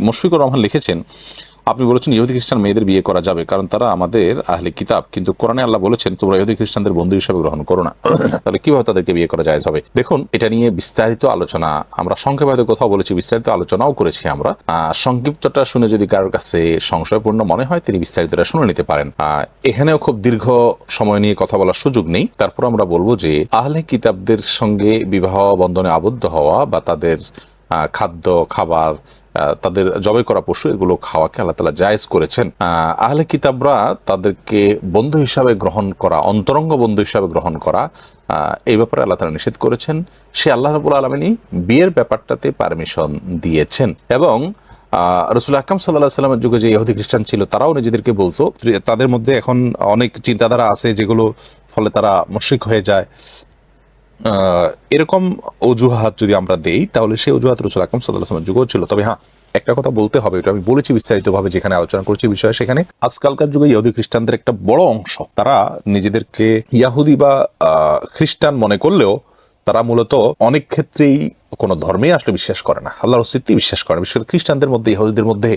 মুশফিকুর রহমান লিখেছেন, আপনি বলেছেন ইহুদি খ্রিস্টান মেয়েদের বিয়ে করা যাবে কারণ তারা আমাদের আহলে কিতাব, কিন্তু কোরআনে আল্লাহ বলেছেন তোমরা ইহুদি খ্রিস্টানদের বন্ধু হিসেবে গ্রহণ করো না। তাহলে কিভাবে তাদেরকে বিয়ে করা জায়েজ হবে? দেখুন, এটা নিয়ে বিস্তারিত আলোচনা আমরা সংক্ষেপে হয়তো কোথাও বলেছি, বিস্তারিত আলোচনাও করেছি আমরা। সংক্ষিপ্তটা শুনে যদি কারোর কাছে সংশয়পূর্ণ মনে হয় তিনি বিস্তারিতটা শুনে নিতে পারেন। এখানেও খুব দীর্ঘ সময় নিয়ে কথা বলার সুযোগ নেই। তারপর আমরা বলবো যে আহলে কিতাবদের সঙ্গে বিবাহ বন্ধনে আবদ্ধ হওয়া বা তাদের খাদ্য খাবার, তাদের জবাই করা পশু এগুলো খাওয়াকে আল্লাহ তাআলা জায়েজ করেছেন। আহলে কিতাবরা তাদেরকে বন্ধু হিসাবে গ্রহণ করা, অন্তরঙ্গ বন্ধু হিসাবে গ্রহণ করা, এই ব্যাপারে আল্লাহ তাআলা নিষেধ করেছেন। সে আল্লাহ রাব্বুল আলামিনই বিয়ের ব্যাপারটাতে পারমিশন দিয়েছেন। এবং রাসূল আকরাম সাল্লাল্লাহু আলাইহি ওয়াসাল্লামের যুগে যে ইহুদি খ্রিস্টান ছিল তারাও নিজেদেরকে বলতো, তাদের মধ্যে এখন অনেক চিন্তাধারা আছে যেগুলো ফলে তারা মুশরিক হয়ে যায়। এরকম অজুহাত যদি আমরা দেই তাহলে সেই অজুহাত রাসূল আকরাম সাল্লাল্লাহু আলাইহি ওয়াসাল্লামের যুগেও ছিল। তবে হ্যাঁ, একটা কথা বলতে হবে, এটা আমি বলেছি বিস্তারিতভাবে যেখানে আলোচনা করছি বিষয়ে, সেখানে আজকালকার যুগে ইহুদি খ্রিস্টানদের একটা বড় অংশ তারা নিজেদেরকে ইয়াহুদি বা খ্রিস্টান মনে করলেও তারা মূলত অনেক ক্ষেত্রেই কোনো ধর্মে আসলে বিশ্বাস করে না, আল্লাহর অস্তিত্বে বিশ্বাস করে না। বিশেষ করে খ্রিস্টানদের মধ্যে, ইহুদিদের মধ্যে,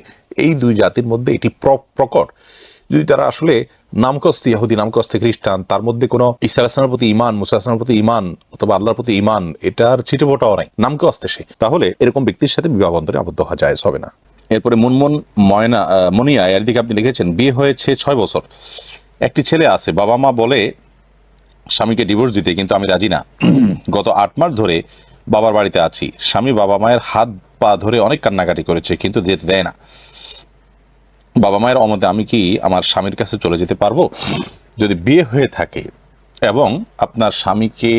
এই দুই জাতির মধ্যে এটি প্রকট। যদি তারা আসলে নামকস্তে ইহুদি নামকস্তে খ্রিস্টান, তার মধ্যে কোনো ঈসা আলাইহিস সালামের প্রতি ঈমান, মুসা আলাইহিস সালামের প্রতি ঈমান অথবা আল্লাহর প্রতি ঈমান এটার ছিটেফোঁটাও নাই, নামকস্তে সে, তাহলে এরকম ব্যক্তির সাথে বিবাহ বন্ধনে আবদ্ধ হওয়া জায়েজ হবে না। এরপরে মুনমুন মনিয়া এর দিকে আপনি লিখেছেন, বিয়ে হয়েছে 6 বছর, একটি ছেলে আছে, বাবা মা বলে স্বামীকে ডিভোর্স দিতে, কিন্তু আমি রাজি না। গত 8 মাস ধরে বাবার বাড়িতে আছি, স্বামী বাবা মায়ের হাত পা ধরে অনেক কান্নাকাটি করেছে কিন্তু যেতে দেয় না। বাবা মায়ের অমতে আমি কি আমার স্বামীর কাছে চলে যেতে পারবো? যদি বিয়ে হয়ে থাকে এবং আপনার স্বামীকে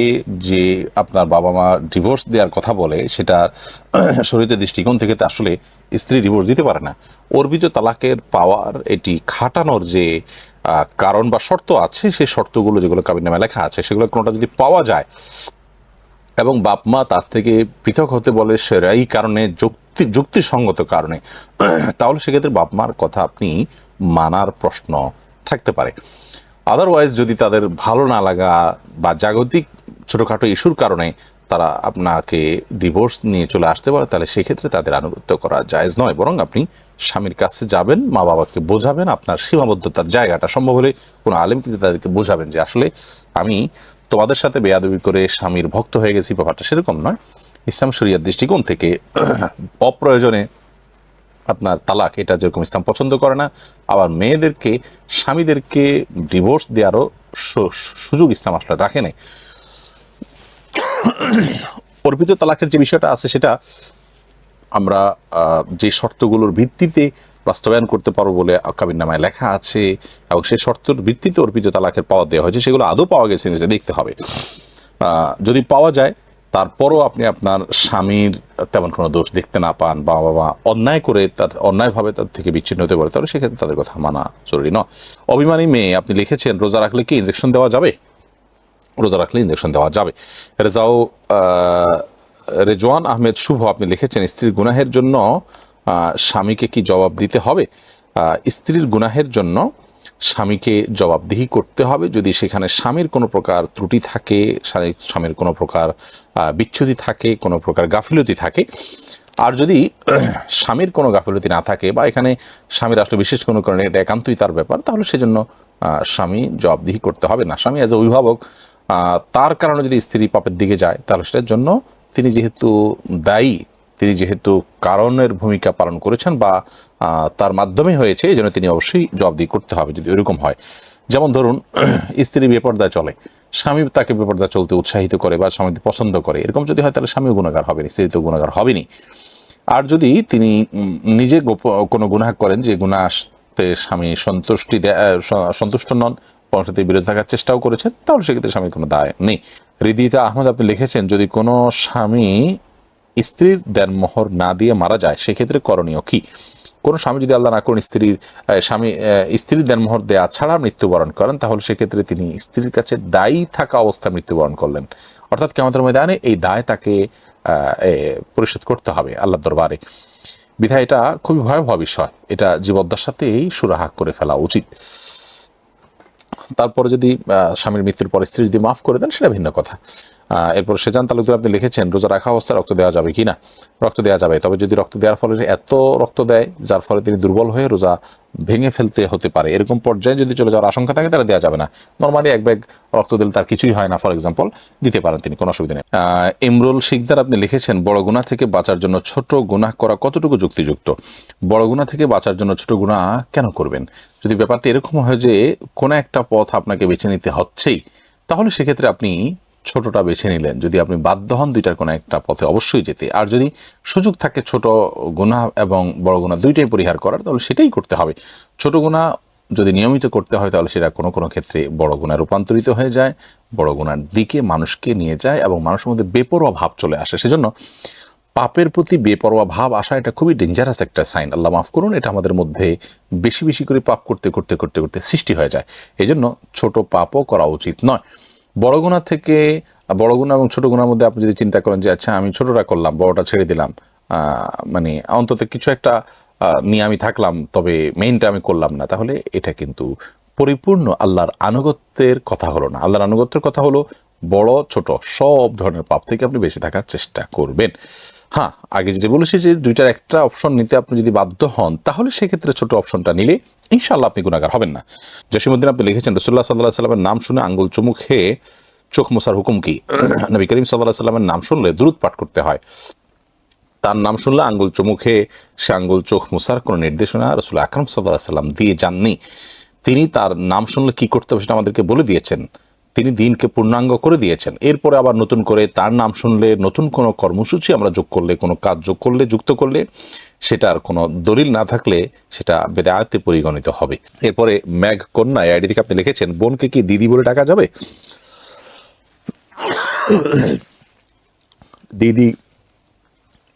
যে আপনার বাবা মা ডিভোর্স দেওয়ার কথা বলে, সেটা শরীয়তের দৃষ্টিকোণ থেকে তো আসলে স্ত্রী ডিভোর্স দিতে পারে না। অর্পিত তালাকের পাওয়ার এটি খাটানোর যে কারণ বা শর্ত আছে, সেই শর্তগুলো যেগুলো কাবিননামায় লেখা আছে সেগুলো কোনোটা যদি পাওয়া যায় এবং বাপ মা তার থেকে পৃথক হতে বলে সেরাই কারণে, যুক্তিসঙ্গত কারণে, তাহলে সেক্ষেত্রে বাপ মার কথা আপনি মানার প্রশ্ন থাকতে পারে। আদারওয়াইজ যদি তাদের ভালো না লাগা বা জাগতিক ছোটোখাটো ইস্যুর কারণে তারা আপনাকে ডিভোর্স নিয়ে চলে আসতে পারে, তাহলে সেক্ষেত্রে তাদের আনুগত্য করা জায়েজ নয়। বরং আপনি স্বামীর কাছে যাবেন, মা বাবাকে বোঝাবেন আপনার সীমাবদ্ধতার জায়গাটা, সম্ভব হলে কোনো আলেমকে তাদেরকে বোঝাবেন যে আসলে আমি তোমাদের সাথে বেয়াদবি করে স্বামীর ভক্ত হয়ে গেছি, ব্যাপারটা সেরকম নয়। ইসলাম শরিয়ার দৃষ্টিকোণ থেকে অপ্রয়োজনে আপনার তালাক, এটা যেরকম ইসলাম পছন্দ করে না, আবার মেয়েদেরকে স্বামীদেরকে ডিভোর্স দেওয়ারও সুযোগ ইসলাম আসলে রাখে নাই। অর্পিত তালাকের যে বিষয়টা আছে সেটা আমরা যে শর্তগুলোর ভিত্তিতে বাস্তবায়ন করতে পারবো বলে কাবিননামায় লেখা আছে এবং সেই শর্তের ভিত্তিতে অর্পিত তালাকের পাওয়া দেওয়া হয়েছে, সেগুলো আদৌ পাওয়া গেছে নিজে দেখতে হবে। যদি পাওয়া যায় তারপরও আপনি আপনার স্বামীর তেমন কোনো দোষ দেখতে না পান, বা বাবা অন্যায় করে তার অন্যায়ভাবে তার থেকে বিচ্ছিন্ন হতে পারে, তাহলে সেক্ষেত্রে তাদের কথা মানা জরুরি নয়। অভিমানী মেয়ে আপনি লিখেছেন, রোজা রাখলে কি ইনজেকশন দেওয়া যাবে? রোজা রাখলে ইনজেকশন দেওয়া যাবে। রেজওয়ান আহমেদ শুভ আপনি লিখেছেন, স্ত্রীর গুনাহের জন্য স্বামীকে কি জবাব দিতে হবে? স্ত্রীর গুনাহের জন্য স্বামীকে জবাবদিহি করতে হবে যদি সেখানে স্বামীর কোনো প্রকার ত্রুটি থাকে, স্বামীর কোনো প্রকার বিচ্ছুতি থাকে, কোনো প্রকার গাফিলতি থাকে। আর যদি স্বামীর কোনো গাফিলতি না থাকে বা এখানে স্বামীর আসলে বিশেষ কোনো কারণে এটা একান্তই তার ব্যাপার, তাহলে সেজন্য স্বামী জবাবদিহি করতে হবে না। স্বামী অ্যাজ এ অভিভাবক তার কারণে যদি স্ত্রী পাপের দিকে যায়, তাহলে সেটার জন্য তিনি যেহেতু দায়ী, তিনি যেহেতু কারণের ভূমিকা পালন করেছেন বা তার মাধ্যমে হয়েছে, এই জন্য তিনি অবশ্যই জবাবদিহি করতে হবে যদি এরকম হয়। যেমন ধরুন, স্ত্রী বেপরদায় চলে, স্বামী তাকে বেপরদা চলতে উৎসাহিত করে বা স্বামী পছন্দ করে, এরকম যদি হয় তাহলে স্বামীও গুনাহগার হবেনি, স্ত্রী তো গুনাহগার হবেনি। আর যদি তিনি নিজে কোনো গুনাহ করেন যে গুনাহতে স্বামী সন্তুষ্ট নন, পরবর্তীতে বিরত থাকার চেষ্টাও করেছেন, তাহলে সেক্ষেত্রে স্বামীর কোনো দায় নেই। হৃদিতা আহমদ আপনি লিখেছেন, যদি কোনো স্বামী স্ত্রীর দেনমোহর না দিয়ে মারা যায় সেক্ষেত্রে করণীয় কি? কোনো স্বামী যদি আল্লাহ না করেন স্ত্রীর দেনমোহর দেয়া ছাড়া মৃত্যুবরণ করেন, তাহলে সেক্ষেত্রে তিনি স্ত্রীর কাছে দায়ী থাকা অবস্থায় মৃত্যুবরণ করলেন, অর্থাৎ কিয়ামতের ময়দানে এই দায় তাকে পরিশোধ করতে হবে আল্লাহর দরবারে। বিধায় এটা খুবই ভয়াবহ বিষয়, এটা জীবদ্দশাতেই সুরাহা করে ফেলা উচিত। তারপরে যদি স্বামীর মৃত্যুর পর স্ত্রী যদি মাফ করে দেন সেটা ভিন্ন কথা। এরপর সেজান তালুকদার আপনি লিখেছেন রোজা রাখা অবস্থায় রক্ত দেওয়া যাবে কি না? রক্ত দেওয়া যাবে, তবে যদি রক্ত দেওয়ার ফলে এত রক্ত দেয় যার ফলে তিনি দুর্বল হয়ে রোজা ভেঙে ফেলতে হতে পারে, এরকম পর্যায়ে যদি চলে যাওয়ার আশঙ্কা থাকে তাহলে দেওয়া যাবে না। নর্মালি এক ব্যাগ রক্ত দিলে তার কিছুই হয় না, ফর এক্সাম্পল দিতে পারেন তিনি, কোনো অসুবিধা নেই। ইমরুল শিকদার আপনি লিখেছেন বড় গুনাহ থেকে বাঁচার জন্য ছোট গুনাহ করা কতটুকু যুক্তিযুক্ত? বড় গুনাহ থেকে বাঁচার জন্য ছোট গুনাহ কেন করবেন? যদি ব্যাপারটা এরকম হয় যে কোনো একটা পথ আপনাকে বেছে নিতে হচ্ছেই, তাহলে সেক্ষেত্রে আপনি ছোটটা বেছে নিলেন। যদি আপনি বাধ্য হন দুইটার কোনো একটা পথে অবশ্যই যেতে, আর যদি সুযোগ থাকে ছোট গুনাহ এবং বড় গুনাহ দুইটাই পরিহার করার, তাহলে সেটাই করতে হবে। ছোট গুনাহ যদি নিয়মিত করতে হয় তাহলে সেটা কোনো কোনো ক্ষেত্রে বড় গুনাহে রূপান্তরিত হয়ে যায়, বড় গুনার দিকে মানুষকে নিয়ে যায় এবং মানুষের মধ্যে বেপরোয়া ভাব চলে আসে। সেজন্য পাপের প্রতি বেপরোয়া ভাব আসা এটা খুবই ডেঞ্জারাস একটা সাইন। আল্লাহ মাফ করুন, এটা আমাদের মধ্যে বেশি বেশি করে পাপ করতে করতে করতে করতে সৃষ্টি হয়ে যায়। এই জন্য ছোট পাপও করা উচিত নয়। বড় গুনাহ থেকে, বড় গুনাহ এবং ছোট গুনার মধ্যে আপনি যদি চিন্তা করেন যে আচ্ছা আমি ছোটটা করলাম বড়টা ছেড়ে দিলাম, মানে অন্তত কিছু একটা নিয়ে আমি থাকলাম তবে মেইনটা আমি করলাম না, তাহলে এটা কিন্তু পরিপূর্ণ আল্লাহর আনুগত্যের কথা হলো না। আল্লাহর আনুগত্যের কথা হলো বড় ছোট সব ধরনের পাপ থেকে আপনি বেঁচে থাকার চেষ্টা করবেন। হ্যাঁ, আগে যেটা বলেছি যে দুইটার একটা অপশন নিতে আপনি যদি বাধ্য হন তাহলে সেক্ষেত্রে ছোট অপশনটা নিলে ইনশাআল্লাহ আপনি গুনাহগার হবেন না। জসিমউদ্দিন আপনি লিখেছেন রাসূলুল্লাহ সাল্লাল্লাহু আলাইহি ওয়াসাল্লামের নাম শুনে আঙ্গুল চুমু খেয়ে চোখ মোছার হুকুম কি? নবী করিম সাল্লাল্লাহু আলাইহি ওয়াসাল্লামের নাম শুনলে দুরূদ পাঠ করতে হয়। তার নাম শুনলে আঙ্গুল চুমু খেয়ে সে আঙ্গুল চোখ মোছার কোনো নির্দেশনা রাসূল আকরাম সাল্লাল্লাহু আলাইহি ওয়াসাল্লাম দিয়ে যাননি। তিনি তার নাম শুনলে কি করতে হবে সেটা আমাদেরকে বলে দিয়েছেন। তিনি দিনকে পূর্ণাঙ্গ করে দিয়েছেন। এরপরে আবার নতুন করে তার নাম শুনলে নতুন কোনো কর্মসূচি আমরা যোগ করলে, কোনো কাজ যোগ করলে, যুক্ত করলে, সেটার কোনো দলিল না থাকলে সেটা বেদায়াতে পরিগণিত হবে। এরপরে ম্যাঘ কন্যা আইডি থেকে আপনি লিখেছেন বোনকে কি দিদি বলে ডাকা যাবে? দিদি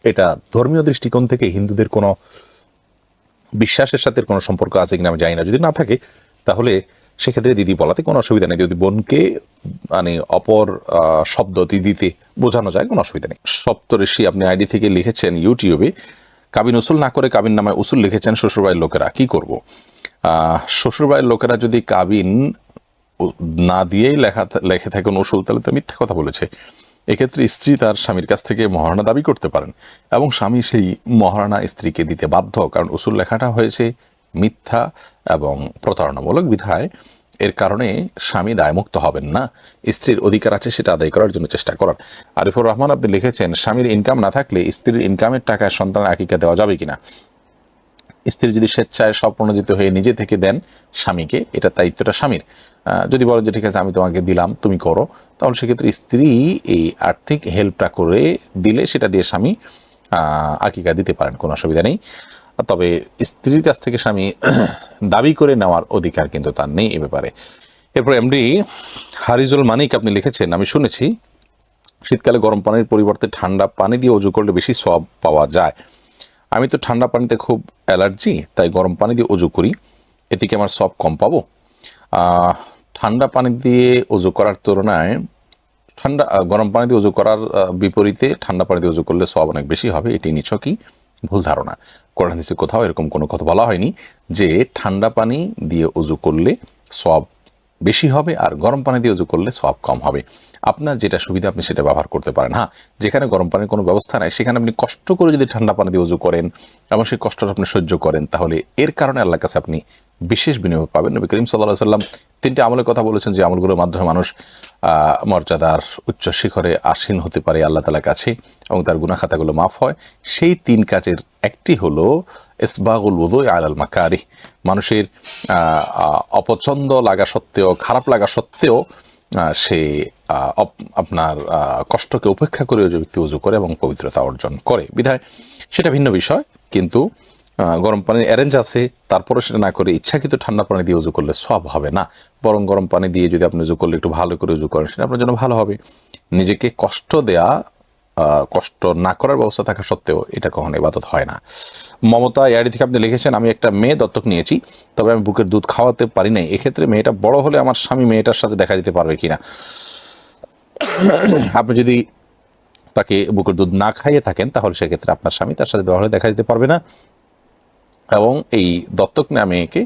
এটা ধর্মীয় দৃষ্টিকোণ থেকে হিন্দুদের কোনো বিশ্বাসের সাথে কোনো সম্পর্ক আছে কিনা আমি জানি না। যদি না থাকে তাহলে সেক্ষেত্রে দিদি বলাতে কোনো অসুবিধা নেই। যদি বোনকে মানে অপর শব্দ দিদিতে বোঝানো যায় কোনো অসুবিধা নেই। সপ্তঋষি আপনি আইডি থেকে লিখেছেন ইউটিউবে কাবিন উসুল না করে কাবিন নামায় উসুল লিখেছেন শ্বশুরবাড়ির লোকেরা, কি করব? শ্বশুরবাড়ির লোকেরা যদি কাবিন না দিয়েই লেখে থাকেন উসুল, তাহলে তো মিথ্যা কথা বলেছে। এক্ষেত্রে স্ত্রী তার স্বামীর কাছ থেকে মহারণা দাবি করতে পারেন এবং স্বামী সেই মহারণা স্ত্রীকে দিতে বাধ্য, কারণ উসুল লেখাটা হয়েছে মিথ্যা এবং প্রতারণামূলক বিধায় এর কারণে স্বামী দায়মুক্ত হবেন না। স্ত্রীর অধিকার আছে সেটা আদায় করার জন্য চেষ্টা করার। আরিফুর রহমান আপনি লিখেছেন স্বামীর ইনকাম না থাকলে স্ত্রীর ইনকামের টাকায় সন্তানের আকিকা দেওয়া যাবে কিনা? স্ত্রী যদি স্বেচ্ছায় স্বপ্রণোদিত হয়ে নিজে থেকে দেন স্বামীকে, এটা দায়িত্বটা স্বামীর। যদি বলেন যে ঠিক আছে আমি তোমাকে দিলাম তুমি করো, তাহলে সেক্ষেত্রে স্ত্রী এই আর্থিক হেল্পটা করে দিলে সেটা দিয়ে স্বামী আকিকা দিতে পারেন, কোনো অসুবিধা নেই। তবে স্ত্রীর কাছ থেকে স্বামী দাবি করে নেওয়ার অধিকার কিন্তু তার নেই এ ব্যাপারে। এরপর এমডি হারিজুল মানিক আপনি লিখেছেন আমি শুনেছি শীতকালে গরম পানির পরিবর্তে ঠান্ডা পানি দিয়ে অজু করলে বেশি সওয়াব পাওয়া যায়। আমি তো ঠান্ডা পানিতে খুব অ্যালার্জি, তাই গরম পানি দিয়ে অজু করি, এতে কি আমার সওয়াব কম পাবো? ঠান্ডা পানি দিয়ে অজু করার তুলনায় গরম পানি দিয়ে অজু করার বিপরীতে ঠান্ডা পানি দিয়ে অজু করলে সওয়াব অনেক বেশি হবে, এটি নিছকই ভুল ধারণা। কোরআন হাদিসে কোথাও এরকম কোনো কথা বলা হয়নি যে ঠান্ডা পানি দিয়ে অজু করলে সওয়াব বেশি হবে আর গরম পানি দিয়ে অজু করলে সওয়াব কম হবে। আপনার যেটা সুবিধা আপনি সেটা ব্যবহার করতে পারেন। হ্যাঁ, যেখানে গরম পানির কোনো ব্যবস্থা নাই সেখানে আপনি কষ্ট করে যদি ঠান্ডা পানি দিয়ে অজু করেন এবং সেই কষ্টটা আপনি সহ্য করেন, তাহলে এর কারণে আল্লাহর কাছে আপনি বিশেষ বিনিয়োগ পাবেন। নবী করিম সাল্লাল্লাহু আলাইহি ওয়াসাল্লাম 3টি আমলের কথা বলেছেন যে আমলগুলোর মাধ্যমে মানুষ মর্যাদার উচ্চ শিখরে আসীন হতে পারে আল্লাহ তাআলার কাছে এবং তার গুনাহ খাতাগুলো মাফ হয়। সেই 3 কাজের একটি হলো ইসবাগুল ওযু আলাল মাকারিহ। মানুষের অপছন্দ লাগা সত্ত্বেও, খারাপ লাগা সত্ত্বেও সে আপনার কষ্টকে উপেক্ষা করে যে ব্যক্তি উজু করে এবং পবিত্রতা অর্জন করে, বিধায় সেটা ভিন্ন বিষয়। কিন্তু গরম পানির অ্যারেঞ্জ আছে, তারপরে সেটা না করে ইচ্ছাকৃত ঠান্ডা পানি দিয়ে উজু করলে সওয়াব হবে না। বরং গরম পানি দিয়ে যদি আপনি উজু করলে একটু ভালো করে উজু করেন সেটা আপনার জন্য ভালো হবে। নিজেকে কষ্ট দেয়া, কষ্ট না করার ব্যবস্থা থাকা সত্ত্বেও এটা কখনো ইবাদত হয় না। মমতা এআইডি থেকে আপনি লিখেছেন আমি একটা মেয়ে দত্তক নিয়েছি, তবে আমি বুকের দুধ খাওয়াতে পারি নাই, এক্ষেত্রে মেয়েটা বড় হলে আমার স্বামী মেয়েটার সাথে দেখা দিতে পারবে কিনা? আপনি যদি তাকে বুকের দুধ না খাইয়ে থাকেন তাহলে সেক্ষেত্রে আপনার স্বামী তার সাথে ব্যবহারে দেখা দিতে পারবে না এবং এই দত্তক নেওয়া মেয়েকে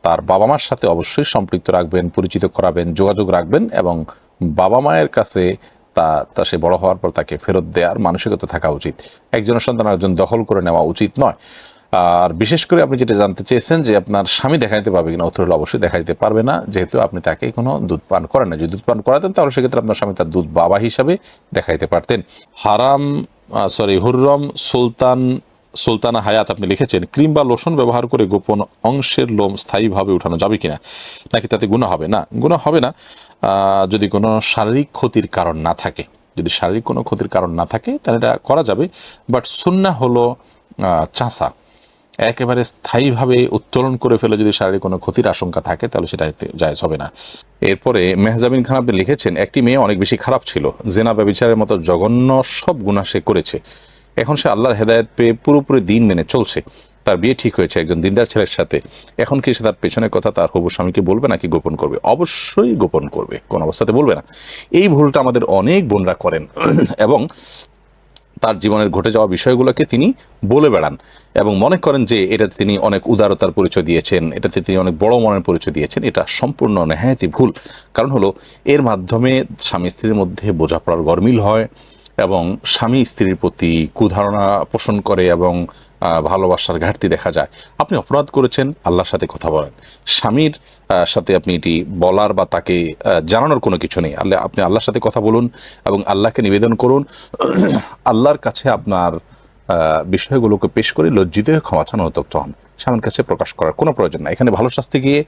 তার বাবা মার সাথে অবশ্যই সম্পৃক্ত রাখবেন, পরিচিত করাবেন, যোগাযোগ রাখবেন এবং বাবা মায়ের কাছে তা সে বড় হওয়ার পর তাকে ফেরত দেওয়ার মানসিকতা থাকা উচিত। একজনের সন্তান একজন দখল করে নেওয়া উচিত নয়। আর বিশেষ করে আপনি যেটা জানতে চেয়েছেন যে আপনার স্বামী দেখা দিতে পারবে কিনা, উত্তর হলো অবশ্যই দেখা দিতে পারবে না, যেহেতু আপনি তাকে কোনো দুধ পান করেন না। যদি দুধ পান করাতেন তাহলে সেক্ষেত্রে আপনার স্বামী তার দুধ বাবা হিসাবে দেখা দিতে পারতেন। হুররম সুলতানা হায়াত আপনি লিখেছেন, ক্রিম বা লোশন ব্যবহার করে গোপন অংশের লোম স্থায়ীভাবে উঠানো যাবে কিনা, নাকি তাতে গুনাহ হবে? না, গুনাহ হবে না যদি কোনো শারীরিক ক্ষতির কারণ না থাকে। যদি শারীরিক কোনো ক্ষতির কারণ না থাকে তাহলে এটা করা যাবে। বাট সুন্নাহ হলো চাষা একেবারে স্থায়ীভাবে উত্তোলন করে ফেলে যদি শারীরিক কোনো ক্ষতির আশঙ্কা থাকে তাহলে সেটা জায়েজ হবে না। এরপরে মেহজাবিন খান আপনি লিখেছেন, একটি মেয়ে অনেক বেশি খারাপ ছিল, জেনা ব্যভিচারের মতো জঘন্য সব গুনাহ সে করেছে, এখন সে আল্লাহর হেদায়েত পেয়ে পুরোপুরি দিন মেনে চলছে, তার বিয়ে ঠিক হয়েছে একজন দিনদার ছেলের সাথে, এখন কি সে তার পেছনের কথা তার হবু স্বামীকে বলবে নাকি গোপন করবে? অবশ্যই গোপন করবে, কোন অবস্থাতে বলবে না। এই ভুলটা আমাদের অনেক বোনরা করেন এবং তার জীবনের ঘটে যাওয়া বিষয়গুলোকে তিনি বলে বেড়ান এবং মনে করেন যে এটাতে তিনি অনেক উদারতার পরিচয় দিয়েছেন, এটাতে তিনি অনেক বড় মনের পরিচয় দিয়েছেন। এটা সম্পূর্ণ নেহায়েতই ভুল। কারণ হলো এর মাধ্যমে স্বামী স্ত্রীর মধ্যে বোঝাপড়ার গরমিল হয় এবং স্বামী স্ত্রীর প্রতি কুধারণা পোষণ করে এবং ভালোবাসার ঘাটতি দেখা যায়। আপনি অপরাধ করেছেন, আল্লাহর সাথে কথা বলেন। স্বামীর সাথে আপনি এটি বলার বা তাকে জানানোর কোনো কিছু নেই। আপনি আল্লাহর সাথে কথা বলুন এবং আল্লাহকে নিবেদন করুন। আল্লাহর কাছে আপনার বিষয়গুলোকে পেশ করে লজ্জিত হয়ে ক্ষমা চান, অনুতপ্ত হন। স্বামীর কাছে প্রকাশ করার কোনো প্রয়োজন নাই। এখানে ভালো শাস্তি গিয়ে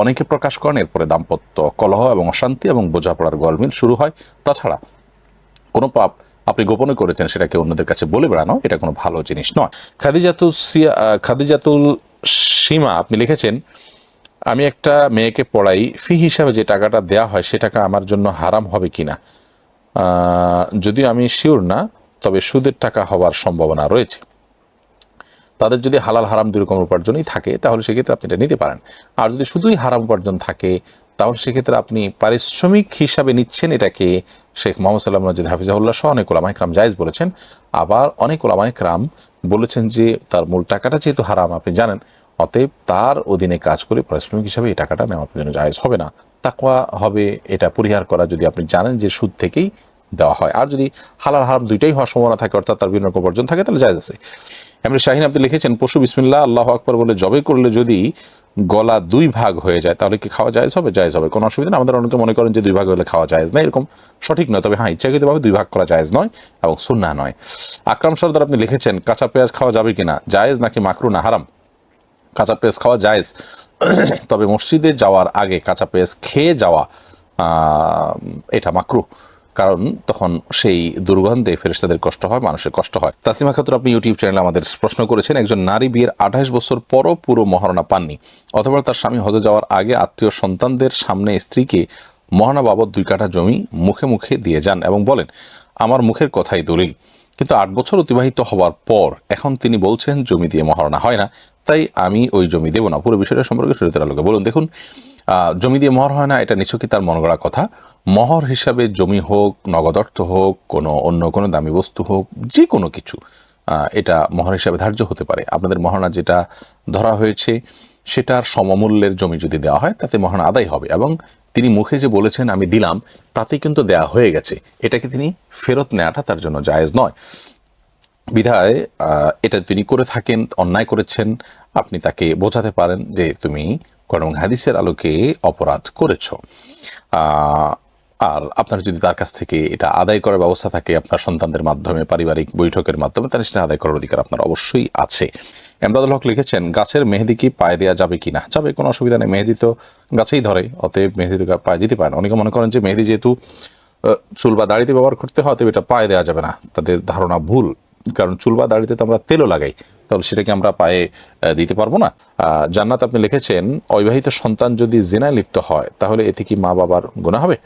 অনেকে প্রকাশ করেন, এরপরে দাম্পত্য কলহ এবং অশান্তি এবং বোঝাপড়ার গরমিল শুরু হয়। তাছাড়া কোনো পাপ আপনি গোপনে করেছেন সেটাকে অন্যদের কাছে বলে বেড়ানো এটা কোনো ভালো জিনিস নয়। খাদিজাতুল সীমা আপনি লিখেছেন, আমি একটা মেয়েকে পড়াই, ফি হিসাবে যে টাকাটা দেয়া হয় সে টাকা আমার জন্য হারাম হবে কিনা? যদিও আমি শিওর না, তবে সুদের টাকা হওয়ার সম্ভাবনা রয়েছে। তাদের যদি হালাল হারাম দুই রকম উপার্জনই থাকে তাহলে সেক্ষেত্রে আপনি এটা নিতে পারেন। আর যদি শুধুই হারাম উপার্জন থাকে তাহলে সেক্ষেত্রে আপনি পারিশ্রমিক হিসাবে নিচ্ছেন, এটাকে শেখ মোহাম্মদ সাল্লাম মসজিদ হাফিজাহুল্লাহ সহ অনেক ওলামা ইকরাম জায়েজ বলেছেন। আবার অনেক ওলামা ইকরাম বলেছেন যে তার মূল টাকাটা যেহেতু হারাম আপনি জানেন, অতএব তার অধীনে কাজ করে পারিশ্রমিক হিসাবে এই টাকাটা নেওয়া আপনার জন্য জায়েজ হবে না। তাকওয়া হবে এটা পরিহার করা যদি আপনি জানেন যে সুদ থেকেই দেওয়া হয়। আর যদি হালাল হারাম দুইটাই হওয়ার সম্ভাবনা থাকে, অর্থাৎ তার বিভিন্ন রকম উপার্জন থাকে, তাহলে জায়েজ আছে। এমনি শাহিন আপনি লিখেছেন, পশু বিসমিল্লাহ আল্লাহু আকবার বলে জবে করলে যদি গলা দুই ভাগ হয়ে যায় তাহলে কি খাওয়া জায়েজ হবে? জায়েজ হবে, কোনো অসুবিধা না। আমাদের অনেকে মনে করেন যে দুই ভাগ হলে খাওয়া জায়েজ নয়, এরকম সঠিক নয়। তবে হ্যাঁ, ইচ্ছাকৃতভাবে দুই ভাগ করা জায়েজ নয় এবং সুন্নাহ নয়। আকরাম সরদার আপনি লিখেছেন, কাঁচা পেঁয়াজ খাওয়া যাবে কিনা, জায়েজ নাকি মাকরুহ না হারাম? কাঁচা পেঁয়াজ খাওয়া জায়েজ, তবে মসজিদে যাওয়ার আগে কাঁচা পেঁয়াজ খেয়ে যাওয়া এটা মাকরুহ, কারণ তখন সেই দুর্গন্ধে ফেরেশতাদের কষ্ট হয়, মানুষের কষ্ট হয়। তাসলিমা খাতুন আপনি ইউটিউব চ্যানেলে আমাদের প্রশ্ন করেছেন, একজন নারী বিয়ের 28 বছর পরও পুরো মহারণা পাননি, অথবা তার স্বামী হজে যাওয়ার আগে আত্মীয় সন্তানদের সামনে স্ত্রীকে মহারণা বাবদ 2 কাঠা জমি মুখে মুখে দিয়ে যান এবং বলেন আমার মুখের কথাই দলিল, কিন্তু 8 বছর অতিবাহিত হওয়ার পর এখন তিনি বলছেন জমি দিয়ে মহারণা হয় না, তাই আমি ওই জমি দেব না। পুরো বিষয়টা সম্পর্কে শরীয়তের আলোকে বলুন। দেখুন, জমি দিয়ে মহর হয় না এটা নিছকই তার মন গড়া কথা। মহর হিসাবে জমি হোক, নগদ অর্থ হোক, অন্য কোনো দামি বস্তু হোক, যে কোনো কিছু এটা মহর হিসাবে ধার্য হতে পারে। আপনাদের মহারণা যেটা ধরা হয়েছে সেটার সমমূল্যের জমি যদি দেওয়া হয় তাতে মহারণা আদায় হবে, এবং তিনি মুখে যে বলেছেন আমি দিলাম তাতে কিন্তু দেয়া হয়ে গেছে, এটাকে তিনি ফেরত নেওয়াটা তার জন্য জায়েজ নয়। বিধায় এটা তিনি করে থাকেন, অন্যায় করেছেন, আপনি তাকে বোঝাতে পারেন যে তুমি কোরআন হাদিসের আলোকে অপরাধ করেছ। আর আপনার যদি তার কাছ থেকে এটা আদায় করার ব্যবস্থা থাকে আপনার সন্তানদের মাধ্যমে, পারিবারিক বৈঠকের মাধ্যমে, তাহলে সেটা আদায় করার অধিকার আপনার অবশ্যই আছে। এমদাদুল হক লিখেছেন, গাছের মেহেদি কি পায়ে দেওয়া যাবে কিনা? যাবে, কোনো অসুবিধা নেই। মেহেদি তো গাছেই ধরে, অতএব মেহেদি তো পায়ে দিতে পারেন। অনেকে মনে করেন যে মেহেদি যেহেতু চুল বা দাড়িতে ব্যবহার করতে হয় তবে এটা পায়ে দেওয়া যাবে না, তাদের ধারণা ভুল। কারণ চুল বা দাড়িতে তো আমরা তেলও লাগাই, তাহলে সেটাকে আমরা পায়ে দিতে পারবো না। জান্নাত আপনি লিখেছেন, অবিবাহিত সন্তান যদি জিনায় লিপ্ত হয় তাহলে এতে কি মা বাবার গুনাহ হবে?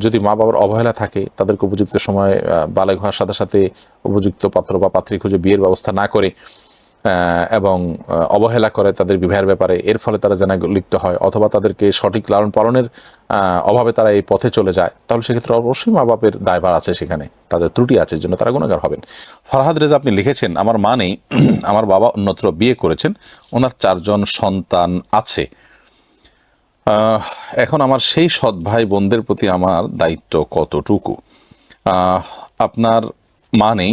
যদি মা বাবার অবহেলা থাকে, তাদেরকে উপযুক্ত সময় বালেগ হওয়ার সাথে সাথে উপযুক্ত পাত্র বা পাত্রী খুঁজে বিয়ের ব্যবস্থা না করে এবং অবহেলা করে তাদের বিবাহের ব্যাপারে, এর ফলে তারা জেনায় লিপ্ত হয়, অথবা তাদেরকে সঠিক লালন পালনের অভাবে তারা এই পথে চলে যায়, তাহলে সেক্ষেত্রে অবশ্যই মা বাপের দায়ভার আছে, সেখানে তাদের ত্রুটি আছে, জন্য তারা গুনাহগার হবেন। ফরহাদ রেজা আপনি লিখেছেন, আমার মা নেই, আমার বাবা অন্যত্র বিয়ে করেছেন, ওনার 4 জন সন্তান আছে, আহ, এখন আমার সেই সৎ ভাই বোনদের প্রতি আমার দায়িত্ব কতটুকু? আহ, আপনার মা নেই,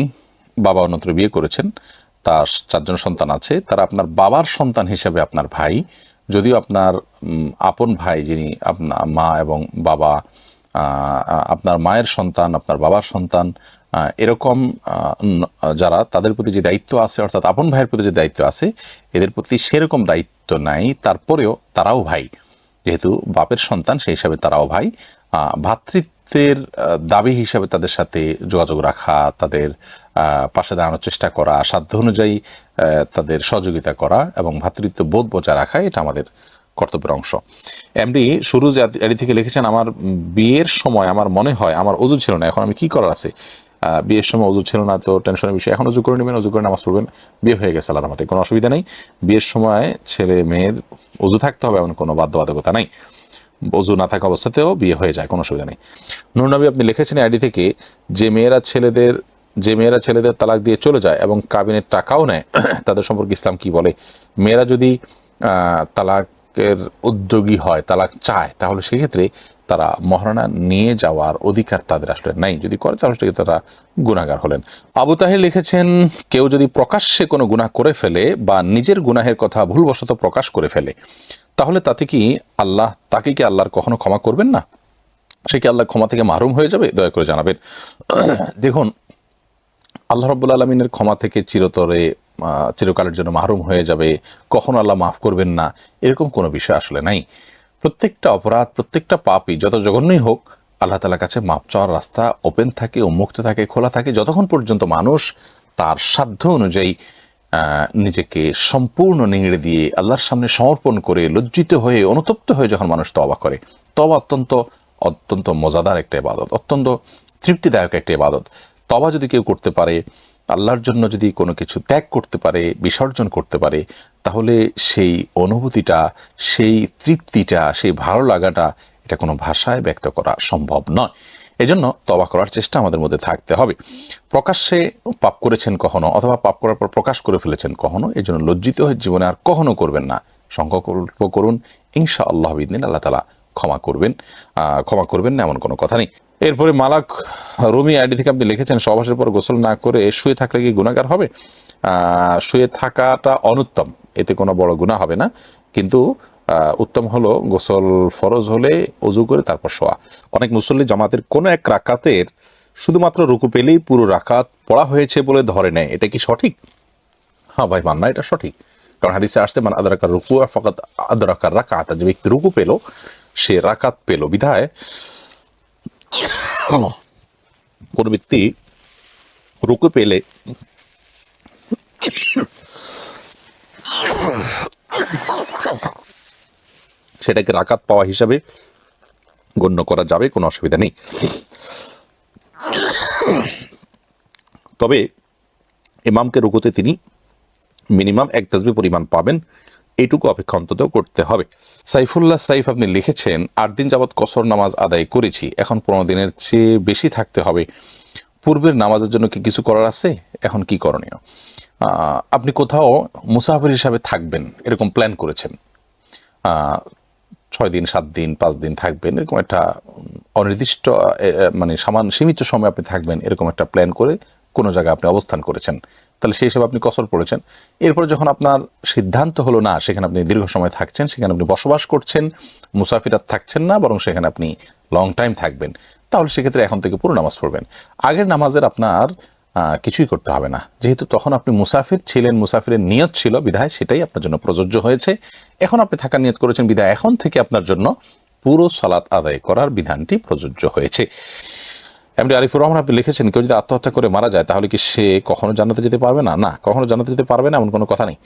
বাবা অন্যত্র বিয়ে করেছেন, তার 4জন সন্তান আছে, তারা আপনার বাবার সন্তান হিসেবে আপনার ভাই। যদিও আপনার আপন ভাই যিনি আপনার মা এবং বাবা, আপনার মায়ের সন্তান, আপনার বাবার সন্তান, এরকম যারা, তাদের প্রতি যে দায়িত্ব আছে, অর্থাৎ আপন ভাইয়ের প্রতি যে দায়িত্ব আছে, এদের প্রতি সেরকম দায়িত্ব নাই। তারপরেও তারাও ভাই, যেহেতু বাপের সন্তান সেই হিসাবে তারাও ভাই। ভ্রাতৃত্বের দাবি হিসাবে তাদের সাথে যোগাযোগ রাখা, তাদের পাশে দাঁড়ানোর চেষ্টা করা, সাধ্য অনুযায়ী তাদের সহযোগিতা করা এবং ভ্রাতৃত্ব বোধ বজায় রাখা, এটা আমাদের কর্তব্যের অংশ। এমডি সুরুজ এডি থেকে লিখেছেন, আমার বিয়ের সময় আমার মনে হয় আমার ওযু ছিল না, এখন আমি কি করার আছে? বিয়ের সময় ওযু ছিল না তো টেনশনের বিষয়, এখন ওযু করে নেবেন, ওযু করে নামাজ পড়বেন, বিয়ে হয়ে গেছে আল্লাহর রহমতে, কোনো অসুবিধা নেই। বিয়ের সময় ছেলে মেয়ের ওযু থাকতে হবে এমন কোনো বাধ্যবাধকতা নাই, ওযু না থাকা অবস্থাতেও বিয়ে হয়ে যায়, কোনো অসুবিধা নেই। নূর নবী আপনি লিখেছেন আইডি থেকে, যে মেয়েরা ছেলেদের তালাক দিয়ে চলে যায় এবং কাবিনের টাকাও নেয়, তাদের সম্পর্কে ইসলাম কি বলে? মেয়েরা যদি তালাকের উদ্যোগী হয়, তালাক চায়, তাহলে সেক্ষেত্রে তারা মহারণা নিয়ে যাওয়ার অধিকার তাদের আসলে নাই। যদি করে তাহলে সেক্ষেত্রে তারা গুনাহগার হলেন। আবু তাহের লিখেছেন, কেউ যদি প্রকাশ্যে কোনো গুনাহ করে ফেলে বা নিজের গুনাহের কথা ভুলবশত প্রকাশ করে ফেলে, তাহলে তাতে কি তাকে কি আল্লাহর কখনো ক্ষমা করবেন না? সে কি আল্লাহর ক্ষমা থেকে মাহরুম হয়ে যাবে? দয়া করে জানাবেন। দেখুন, আল্লাহ রাব্বুল আলামিনের ক্ষমা থেকে চিরকালের জন্য মাহরুম হয়ে যাবে, কখনো আল্লাহ মাফ করবেন না, এরকম কোনো বিষয় আসলে নাই। প্রত্যেকটা অপরাধ, প্রত্যেকটা পাপই যত জঘন্যই হোক, আল্লাহ তাআলার কাছে মাফ চাওয়ার রাস্তা ওপেন থাকে, উন্মুক্ত থাকে, খোলা থাকে, যতক্ষণ পর্যন্ত মানুষ তার সাধ্য অনুযায়ী নিজেকে সম্পূর্ণ নিংড়ে দিয়ে আল্লাহর সামনে সমর্পণ করে, লজ্জিত হয়ে, অনুতপ্ত হয়ে যখন মানুষ তওবা করে, তওবা অত্যন্ত অত্যন্ত মজাদার একটা ইবাদত, অত্যন্ত তৃপ্তিদায়ক একটা ইবাদত। তওবা যদি কেউ করতে পারে, আল্লাহর জন্য যদি কোনো কিছু ত্যাগ করতে পারে, বিসর্জন করতে পারে, তাহলে সেই অনুভূতিটা, সেই তৃপ্তিটা, সেই ভালো লাগাটা, এটা কোনো ভাষায় ব্যক্ত করা সম্ভব নয়। এজন্য তওবা করার চেষ্টা আমাদের মধ্যে থাকতে হবে। প্রকাশ্যে পাপ করেছেন কখনো, অথবা পাপ করার পর প্রকাশ করে ফেলেছেন কখনো, এই জন্য লজ্জিত হয়ে জীবনে আর কখনো করবেন না। সংকল্প করুন, ইনশাআল্লাহ বিইذনিল্লাহ আল্লাহ তাআলা ক্ষমা করবেন না, এমন কোনো কথা নেই। এরপরে মালাক রুমি আইডি থেকে আপনি লিখেছেন, সহবাসের পর গোসল না করে শুয়ে থাকলে কি গুনাহগার হবে? শুয়ে থাকাটা অনুত্তম, এতে কোনো বড় গুনাহ হবে না, কিন্তু উত্তম হলো গোসল ফরজ হলে ওযু করে তারপর শোয়া। অনেক মুসল্লি জামাতের কোনো এক রাকাতের শুধুমাত্র রুকু পেলেই পুরো রাকাত পড়া হয়েছে বলে ধরে নেয়, এটা কি সঠিক? হ্যাঁ ভাই, মান্না এটা সঠিক, কারণ হাদিসে আসছে, মান আদরাকার রুকু ফাকাদ আদরাকার রাকাত, যে ব্যক্তি রুকু পেল সে রাকাত পেল। বিধায় কোন ব্যক্তি রুকু পেলে সেটাকে রাকাত পাওয়া হিসাবে গণ্য করা যাবে, কোনো অসুবিধা নেই। তবে ইমামকে রুকুতে তিনি মিনিমাম 1 তাসবিহ পরিমাণ পাবেন, এইটুকু অপেক্ষা অন্তত করতে হবে। সাইফুল্লাহ সাইফ আপনি লিখেছেন, 8 দিন যাবৎ কসর নামাজ আদায় করেছি, এখন 15 দিনের চেয়ে বেশি থাকতে হবে, পূর্বের নামাজের জন্য কি কিছু করার আছে? এখন কি করণীয়? আপনি কোথাও মুসাফির হিসাবে থাকবেন এরকম প্ল্যান করেছেন, 6 দিন, 7 দিন, 5 দিন থাকবেন, এরকম একটা অনির্দিষ্ট মানে সীমিত সময় আপনি থাকবেন, এরকম একটা প্ল্যান করে কোনো জায়গায় আপনি অবস্থান করেছেন, তাহলে সেই হিসাবে আপনি কসর পড়েছেন। এরপর যখন আপনার সিদ্ধান্ত হলো না সেখানে আপনি দীর্ঘ সময় থাকছেন, সেখানে আপনি বসবাস করছেন, মুসাফির আর থাকছেন না, বরং সেখানে আপনি লং টাইম থাকবেন, তাহলে সেক্ষেত্রে এখন থেকে পুরো নামাজ পড়বেন। আগের নামাজের আপনার কিছুই করতে হবে না, যেহেতু তখন আপনি মুসাফির ছিলেন, মুসাফিরের নিয়ত ছিল বিধায় সেটাই আপনার জন্য প্রযোজ্য হয়েছে। এখন আপনি থাকার নিয়ত করেছেন বিধায় এখন থেকে আপনার জন্য পুরো সালাত আদায় করার বিধানটি প্রযোজ্য হয়েছে। এমডি আরিফুর রহমান আপনি লিখেছেন, কেউ যদি আত্মহত্যা করে মারা যায় তাহলে কি সে কখনো জান্নাতে যেতে পারবে না? না, কখনো জান্নাতে যেতে পারবে না এমন কোনো কথা নেই।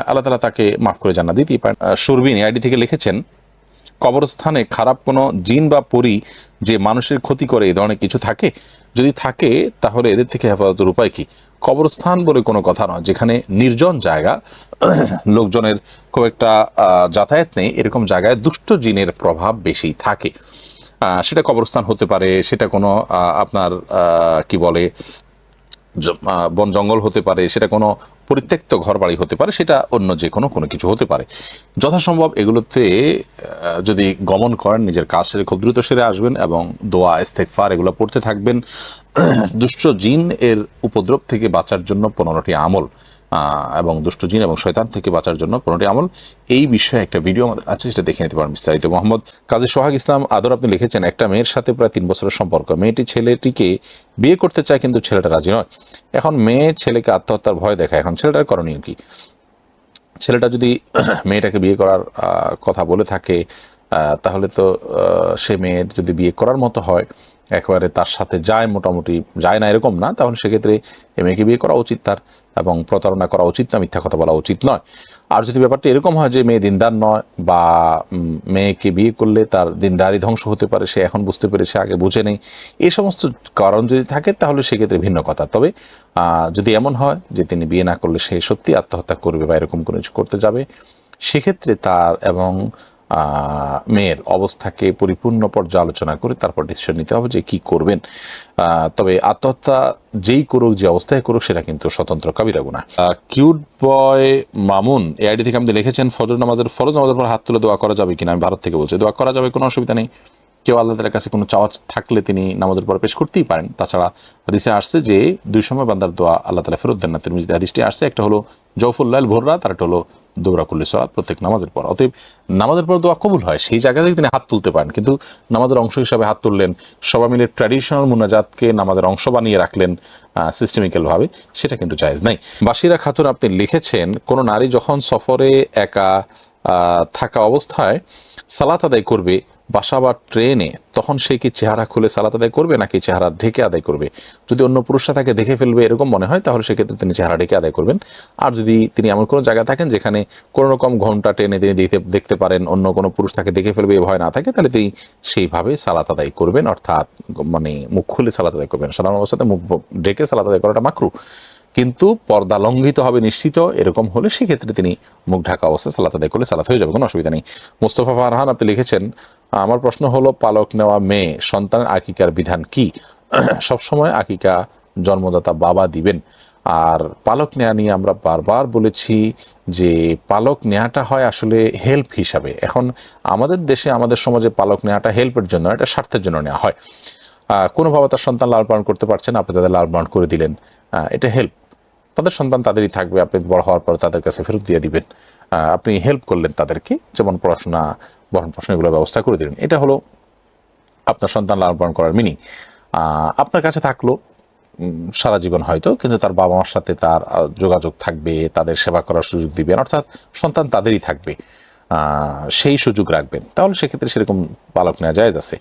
আল্লাহ তাআলা তাকে মাফ করে জান্নাত দিতেই পারেন। সুরবিন আইডি থেকে লিখেছেন, কবরস্থানে খারাপ কোনো জিন বা পরী যে মানুষের ক্ষতি করে, এই ধরনের কিছু থাকে? যদি থাকে তাহলে এদের থেকে হেফাজতের উপায় কি? কবরস্থান বলে কোনো কথা নয়, যেখানে নির্জন জায়গা, লোকজনের খুব একটা যাতায়াত নেই, এরকম জায়গায় দুষ্ট জিনের প্রভাব বেশি থাকে। সেটা কবরস্থান হতে পারে, সেটা কোনো আপনার কি বলে বন জঙ্গল হতে পারে, সেটা কোনো পরিত্যক্ত ঘর বাড়ি হতে পারে, সেটা অন্য যে কোনো কিছু হতে পারে। যথাসম্ভব এগুলোতে যদি গমন করেন, নিজের কাজ সেরে খুব দ্রুত সেরে আসবেন এবং দোয়া ইস্তেগফার এগুলো পড়তে থাকবেন। দুষ্ট জিন এর উপদ্রব থেকে বাঁচার জন্য 15টি আমল, এবং দুষ্ট জিন এবং শয়তান থেকে বাঁচার জন্য 15টি আমল, এই বিষয়ে একটা ভিডিও আমাদের আছে, সেটা দেখে নিতে পারেন বিস্তারিত। মোহাম্মদ কাজী সোহাগ ইসলাম আদর আপনি লিখেছেন, একটা মেয়ের সাথে প্রায় 3 বছরের সম্পর্ক, মেয়েটি ছেলেটিকে বিয়ে করতে চায় কিন্তু ছেলেটা রাজি নয়। এখন মেয়ে ছেলেকে আত্মহত্যার ভয় দেখায়, এখন ছেলেটার করণীয় কি? ছেলেটা যদি মেয়েটাকে বিয়ে করার কথা বলে থাকে, তাহলে তো সে মেয়ের যদি বিয়ে করার মতো হয়, একেবারে তার সাথে যায়, মোটামুটি যায় না এরকম না, তাহলে সেক্ষেত্রে এ মেয়েকে বিয়ে করা উচিত তার, এবং প্রতারণা করা উচিত না, মিথ্যা কথা বলা উচিত নয়। আর যদি ব্যাপারটা এরকম হয় যে মেয়ে দিনদার নয়, বা মেয়েকে বিয়ে করলে তার দিনদারি ধ্বংস হতে পারে, সে এখন বুঝতে পেরেছে, আগে বুঝে নেই, এই সমস্ত কারণ যদি থাকে, তাহলে সেক্ষেত্রে ভিন্ন কথা। তবে যদি এমন হয় যে তিনি বিয়ে না করলে সে সত্যি আত্মহত্যা করবে বা এরকম কোনো কিছু করতে যাবে, সেক্ষেত্রে তার এবং মেয়ের অবস্থাকে পরিপূর্ণ পর্যালোচনা করে তারপর ডিসিশন নিতে হবে যে কি করবেন। তবে আত্মহত্যা যেই করুক, যে অবস্থায় করুক, সেটা কিন্তু স্বতন্ত্র কাবিরা গুনাহ। কিউট বয় মামুন এই আইডি থেকে আপনি লিখেছেন, ফরজ নামাজের পর হাত তুলে দোয়া করা যাবে কিনা? আমি ভারত থেকে বলছি, দোয়া করা যাবে, কোনো অসুবিধা নেই। কেউ আল্লাহ তাআলার কাছে কোনো চাওয়া থাকলে তিনি নামাজের পর পেশ করতেই পারেন। তাছাড়া হাদিসে আসছে যে 2 সময় বান্দার দোয়া আল্লাহ তাআলা ফেরত দেন না। তিরমিজিতে হাদিসটি আসছে, একটা হলো জওফুল লাইল, ভোর রাত, আর একটা হলো দৌড়া কুল্লি সালাত, প্রত্যেক নামাজের পর। অতএব নামাজের পর দোয়া কবুল হয়, সেই জায়গা থেকে তিনি হাত তুলতে পারেন, কিন্তু নামাজের অংশ হিসাবে হাত তুললেন, সবাই মিলে ট্র্যাডিশনাল মুনাজাতকে নামাজের অংশ বানিয়ে রাখলেন সিস্টেমিক্যালভাবে, সেটা কিন্তু জায়েজ নাই। বাসিরা খাতুন আপনি লিখেছেন, কোনো নারী যখন সফরে একা থাকা অবস্থায় সালাত আদায় করবে, বাসা বা ট্রেনে, তখন সে কি চেহারা খুলে সালাত আদায় করবে নাকি চেহারা ঢেকে আদায় করবে? যদি অন্য পুরুষরা তাকে দেখে ফেলবে এরকম মনে হয়, তাহলে সেক্ষেত্রে তিনি চেহারা ঢেকে আদায় করবেন। আর যদি তিনি এমন কোনো জায়গায় থাকেন যেখানে কোনো রকম ঘোমটা টেনে তিনি দেখতে পারেন, অন্য কোনো পুরুষ তাকে দেখে ফেলবে এ ভয় না থাকে, তাহলে তিনি সেইভাবে সালাত আদায় করবেন, অর্থাৎ মানে মুখ খুলে সালাত আদায় করবেন। সাধারণ অবস্থাতে মুখ ঢেকে সালাত আদায় করাটা মাকরু, কিন্তু পর্দা লঙ্ঘিত হবে নিশ্চিত, এরকম হলে সেক্ষেত্রে তিনি মুখ ঢাকা অবস্থায় সালাত আদায় করলে সালাত হয়ে যাবে, কোনো অসুবিধা নেই। মোস্তফা ফারহান আপনি লিখেছেন, আমার প্রশ্ন হলো, পালক নেওয়া মেয়ে সন্তানের আকিকার বিধান কি? সবসময় আকিকা জন্মদাতা বাবা দিবেন। আর পালক নেওয়া নিয়ে আমরা বারবার বলেছি যে পালক নেওয়াটা হয় আসলে হেল্প হিসাবে। এখন আমাদের দেশে, আমাদের সমাজে পালক নেওয়াটা হেল্পের জন্য, এটা স্বার্থের জন্য নেওয়া হয়। কোনোভাবে তার সন্তান লালন পালন করতে পারছেন, আপনি তাদের লালন পালন করে দিলেন, এটা হেল্প। তাদের সন্তান তাদেরই থাকবে, আপনি বড় হওয়ার পর তাদের কাছে ফেরত দিয়ে দিবেন, আপনি হেল্প করলেন তাদেরকে, যেমন পড়াশোনা, ভরণ পোষণ এগুলোর ব্যবস্থা করে দিলেন। এটা হলো আপনার সন্তান লালন পালন করার মিনিং। আপনার কাছে থাকলো সারা জীবন হয়তো, কিন্তু তার বাবা মার সাথে তার যোগাযোগ থাকবে, তাদের সেবা করার সুযোগ দিবেন, অর্থাৎ সন্তান তাদেরই থাকবে, সেই সুযোগ রাখবেন, তাহলে সেক্ষেত্রে সেরকম পালক নেওয়া জায়েজ আছে।